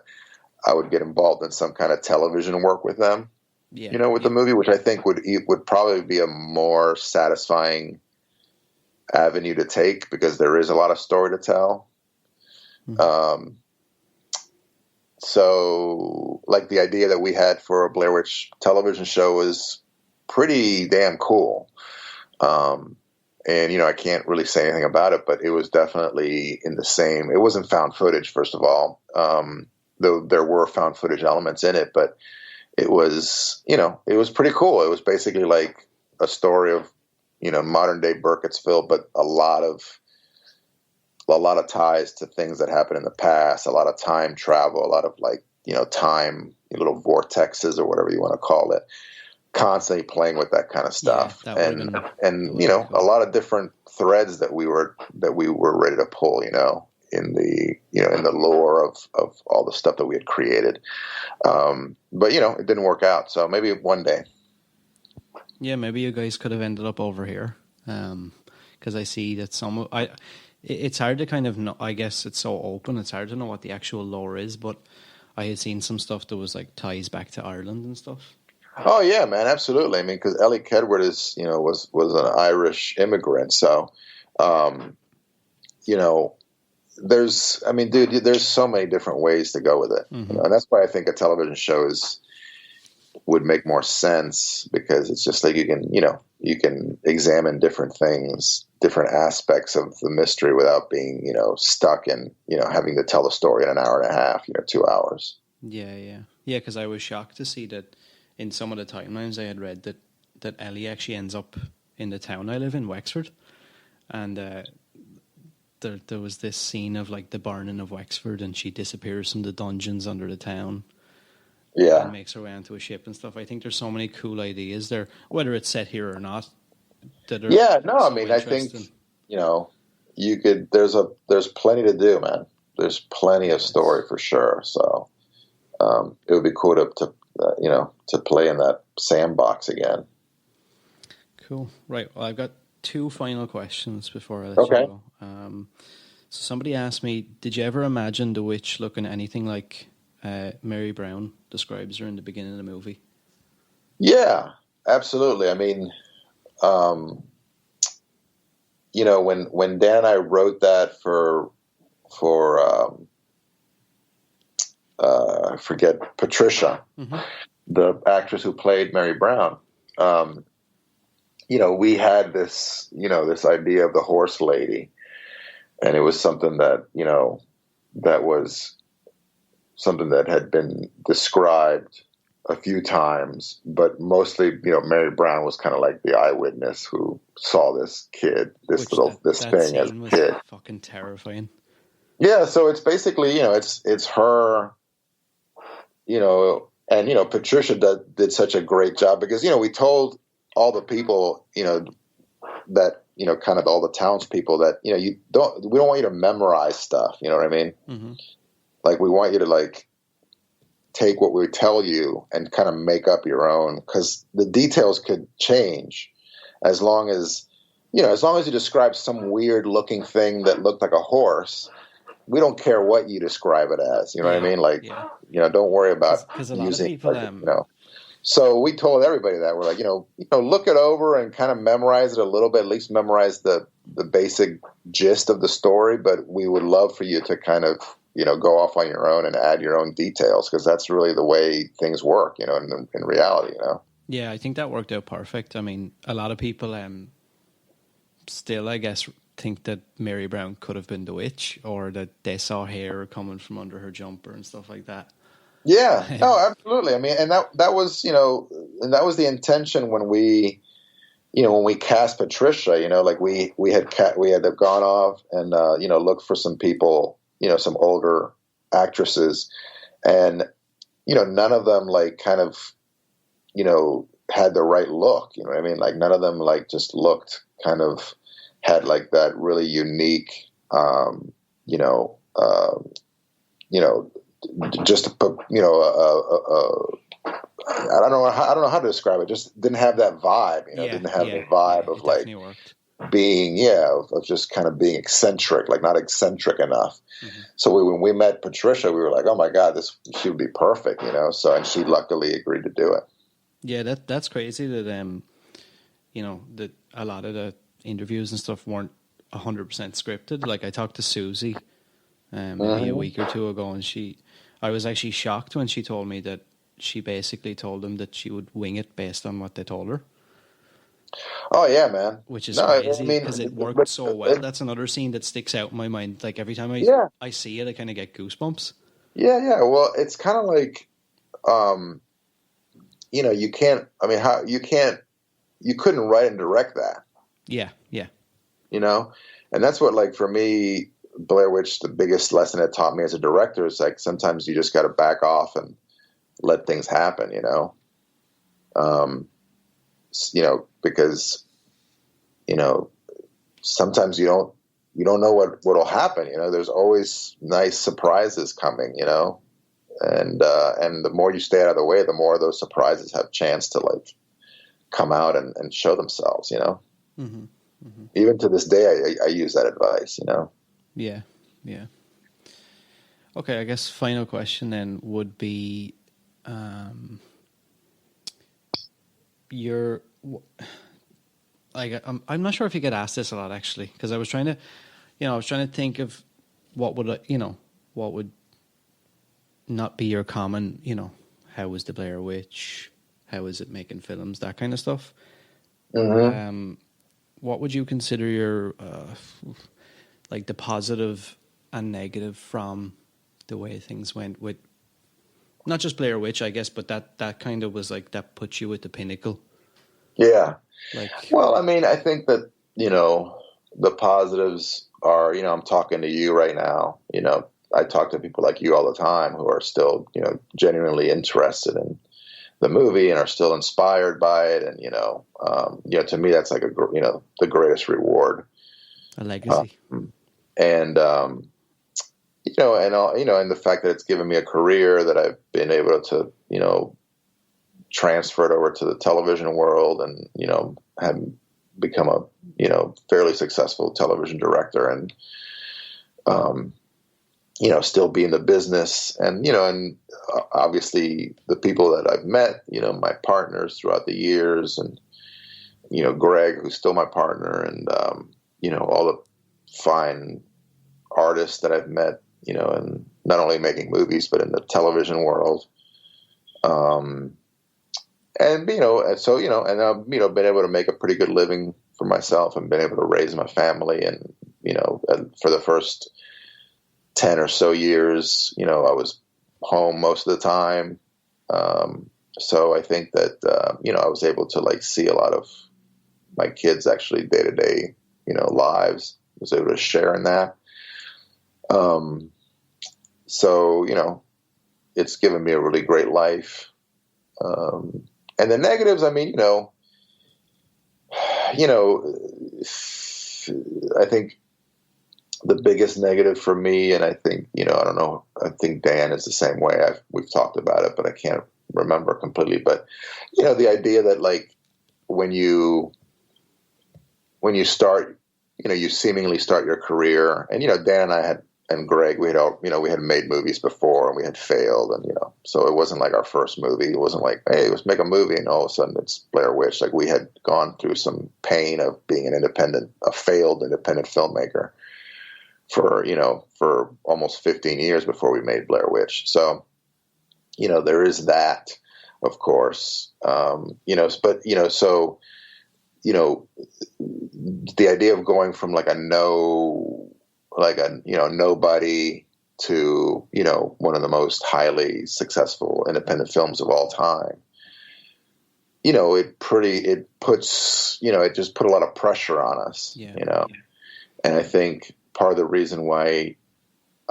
I would get involved in some kind of television work with them. With the movie, which I think would probably be a more satisfying avenue to take, because there is a lot of story to tell. Mm-hmm. So like the idea that we had for a Blair Witch television show was pretty damn cool. And, I can't really say anything about it, but it was definitely it wasn't found footage, first of all. Though there were found footage elements in it, but it was, it was pretty cool. It was basically like a story of, modern day Burkittsville, but a lot of ties to things that happened in the past, a lot of time travel, a lot of like, time, little vortexes or whatever you want to call it, constantly playing with that kind of stuff. Yeah, a lot of different threads that we were ready to pull, in the lore of all the stuff that we had created. But it didn't work out. So maybe one day. Yeah, maybe you guys could have ended up over here. Because I see that it's hard to kind of know, I guess it's so open, it's hard to know what the actual lore is, but I had seen some stuff that was like ties back to Ireland and stuff. Oh yeah, man, absolutely. I mean, because Ellie Kedward is, was an Irish immigrant. So, there's so many different ways to go with it. Mm-hmm. And that's why I think a television show is would make more sense, because it's just like you can examine different things, different aspects of the mystery without being, stuck in, having to tell the story in an hour and a half, 2 hours. Yeah. Because I was shocked to see that in some of the timelines I had read that Ellie actually ends up in the town I live in, Wexford, and there was this scene of like the burning of Wexford, and she disappears from the dungeons under the town. Yeah. And makes her way onto a ship and stuff. I think there's so many cool ideas there, whether it's set here or not. I think, you could, there's plenty to do, man. There's plenty of story for sure. So, it would be cool to play in that sandbox again. Cool. Right. Well, I've got 2 final questions before I let you go. So somebody asked me, did you ever imagine the witch looking anything like Mary Brown describes her in the beginning of the movie? Yeah, absolutely. I mean, when Dan and I wrote that for I forget, Patricia, the actress who played Mary Brown, we had this, this idea of the horse lady, and it was something that, that was something that had been described a few times, but mostly, Mary Brown was kind of like the eyewitness who saw this kid, this thing as a kid. Fucking terrifying. Yeah, so it's basically, it's her, and Patricia did such a great job, because we told all the people, that kind of all the townspeople that we don't want you to memorize stuff. You know what I mean? Mm-hmm. Like, we want you to like take what we tell you and kind of make up your own, because the details could change as long as you describe some weird looking thing that looked like a horse. We don't care what you describe it as. You know what I mean? Like, don't worry about because a lot of people, So we told everybody that we're like, look it over and kind of memorize it a little bit, at least memorize the basic gist of the story. But we would love for you to kind of, go off on your own and add your own details, because that's really the way things work, in reality, Yeah, I think that worked out perfect. I mean, a lot of people still, I guess, think that Mary Brown could have been the witch, or that they saw hair coming from under her jumper and stuff like that. Yeah, no, absolutely. I mean, and that was, and that was the intention when we cast Patricia. Like we had gone off and looked for some people, some older actresses, and none of them like kind of had the right look. You know what I mean? Like, none of them like just looked kind of had like that really unique, just to put, I don't know how to describe it. Just didn't have that vibe, didn't have the vibe of like being, of just kind of being eccentric, like not eccentric enough. Mm-hmm. So when we met Patricia, we were like, oh my God, she would be perfect, so, and she luckily agreed to do it. Yeah, that's crazy that, that a lot of the interviews and stuff weren't 100% scripted. Like, I talked to Susie maybe a week or two ago, and I was actually shocked when she told me that she basically told them that she would wing it based on what they told her. Oh yeah, man! Which is crazy, because it worked so well. That's another scene that sticks out in my mind. Like, every time I see it, I kind of get goosebumps. Yeah. Well, it's kind of like, you can't. I mean, you couldn't write and direct that. Yeah. And that's what, like, for me, Blair Witch, the biggest lesson it taught me as a director is like, sometimes you just got to back off and let things happen, because, sometimes you don't know what'll happen. There's always nice surprises coming, and the more you stay out of the way, the more those surprises have chance to like come out and show themselves, Mm-hmm. Mm-hmm. Even to this day, I use that advice, Yeah. Okay, I guess final question then would be, I'm not sure if you get asked this a lot, actually, because I was trying to think of what would not be your common, how was the Blair Witch, how is it making films, that kind of stuff. Mm-hmm. What would you consider your like the positive and negative from the way things went with not just Blair Witch, I guess, but that kind of was like that put you at the pinnacle? Yeah. Like, well, I mean, I think that, the positives are, I'm talking to you right now. I talk to people like you all the time who are still, genuinely interested in the movie and are still inspired by it. And, to me, that's like the greatest reward. A legacy. And the fact that it's given me a career that I've been able to, transfer it over to the television world and, have become a, fairly successful television director and, still be in the business and, and obviously the people that I've met, my partners throughout the years and, Greg, who's still my partner and, all the fine artists that I've met, and not only making movies, but in the television world. And, so, and I've, been able to make a pretty good living for myself and been able to raise my family. And, and for the first 10 or so years, I was home most of the time. So I think that, I was able to like see a lot of my kids actually day to day, lives. I was able to share in that. So, it's given me a really great life. And the negatives, I mean, I think the biggest negative for me, and I think, I don't know, I think Dan is the same way. We've talked about it, but I can't remember completely. But, the idea that like when you start, you seemingly start your career and, Dan and I and Greg, we had made movies before and we had failed and, so it wasn't like our first movie. It wasn't like, hey, let's make a movie and all of a sudden it's Blair Witch. Like we had gone through some pain of being a failed independent filmmaker for almost 15 years before we made Blair Witch. So, there is that, of course, but, so, the idea of going from like nobody to, one of the most highly successful independent films of all time, it just put a lot of pressure on us, and I think part of the reason why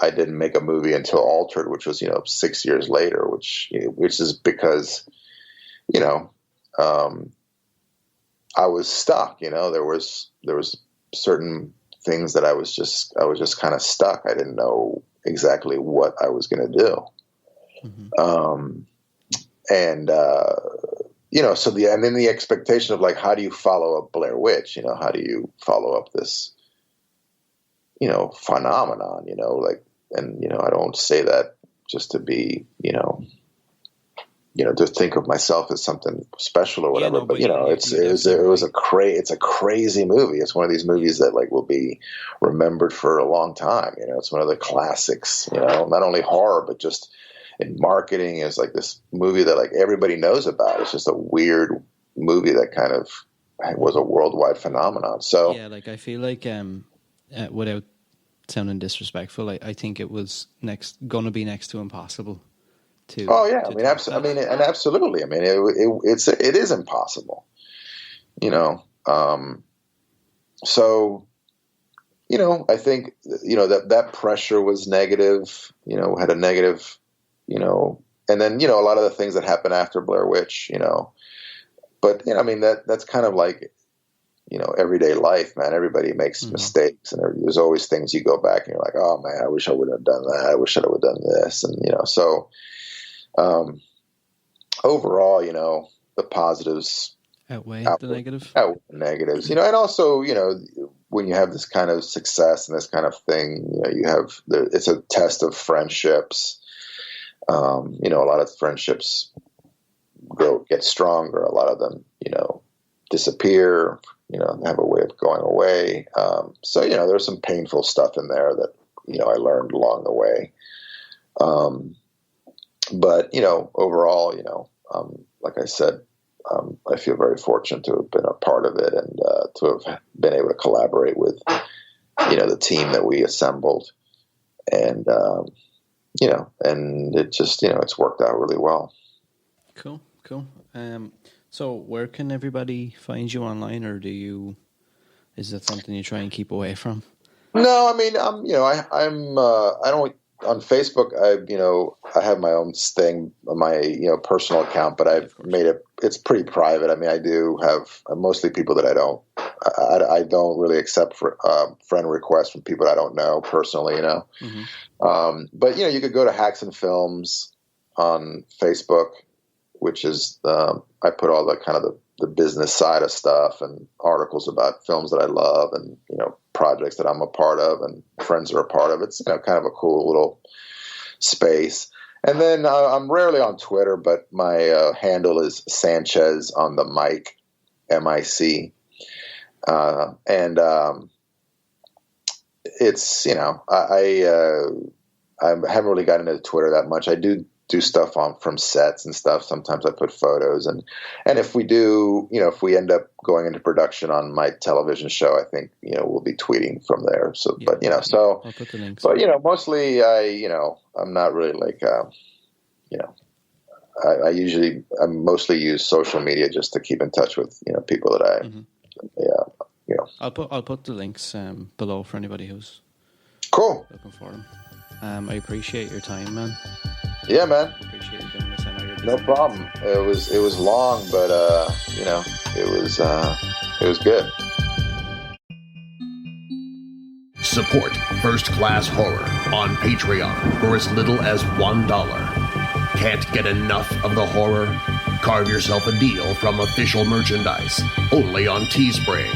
I didn't make a movie until Altered, which was, 6 years later, which is because, I was stuck, there was certain things that I was just kind of stuck. I didn't know exactly what I was going to do. Mm-hmm. And then the expectation of like, how do you follow up Blair Witch? How do you follow up this, phenomenon, I don't say that just to be, to think of myself as something special or whatever, but it's a crazy movie. It's one of these movies that like will be remembered for a long time. It's one of the classics, not only horror, but just in marketing is like this movie that like everybody knows about. It's just a weird movie that kind of was a worldwide phenomenon. So yeah, like I feel like, without sounding disrespectful, I think it was going to be next to impossible. Absolutely. I mean, it is impossible, so, I think, that pressure was negative, had a negative, and then, a lot of the things that happened after Blair Witch, but, I mean, that's kind of like, everyday life, man. Everybody makes mistakes and there's always things you go back and you're like, oh man, I wish I would have done that. I wish I would have done this. And, so, overall, the positives outweigh the negatives, and also, when you have this kind of success and this kind of thing, it's a test of friendships. A lot of friendships get stronger. A lot of them, disappear, have a way of going away. So, there's some painful stuff in there that, I learned along the way. But, overall, like I said, I feel very fortunate to have been a part of it and to have been able to collaborate with, the team that we assembled. And, and it just, it's worked out really well. Cool. So where can everybody find you online, or is it something you try and keep away from? No, I mean, I don't, on Facebook, I have my own thing, my, personal account, but I've made it's pretty private. I mean, I do have mostly people that I don't really accept for, friend requests from people that I don't know personally, Mm-hmm. But, you could go to Hacks and Films on Facebook, which is, I put all the kind of the business side of stuff and articles about films that I love and, projects that I'm a part of and friends are a part of. It's, kind of a cool little space. And then I'm rarely on Twitter, but my handle is Sanchez on the mic, MIC. And it's, I haven't really gotten into Twitter that much. I do stuff from sets and stuff. Sometimes I put photos and if we do, if we end up going into production on my television show, I think, we'll be tweeting from there. So, yeah, but, so, I'll put the links. But, mostly I'm not really like, I mostly use social media just to keep in touch with, people that I, mm-hmm. I'll put the links below for anybody who's cool looking for them. I appreciate your time, man. Yeah, man. Appreciate you doing this. I know you're busy. No problem. It was long, but it was good. Support First Class Horror on Patreon for as little as $1. Can't get enough of the horror? Carve yourself a deal from official merchandise only on Teespring.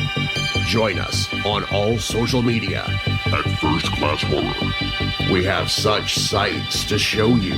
Join us on all social media at First Class Horror. We have such sights to show you.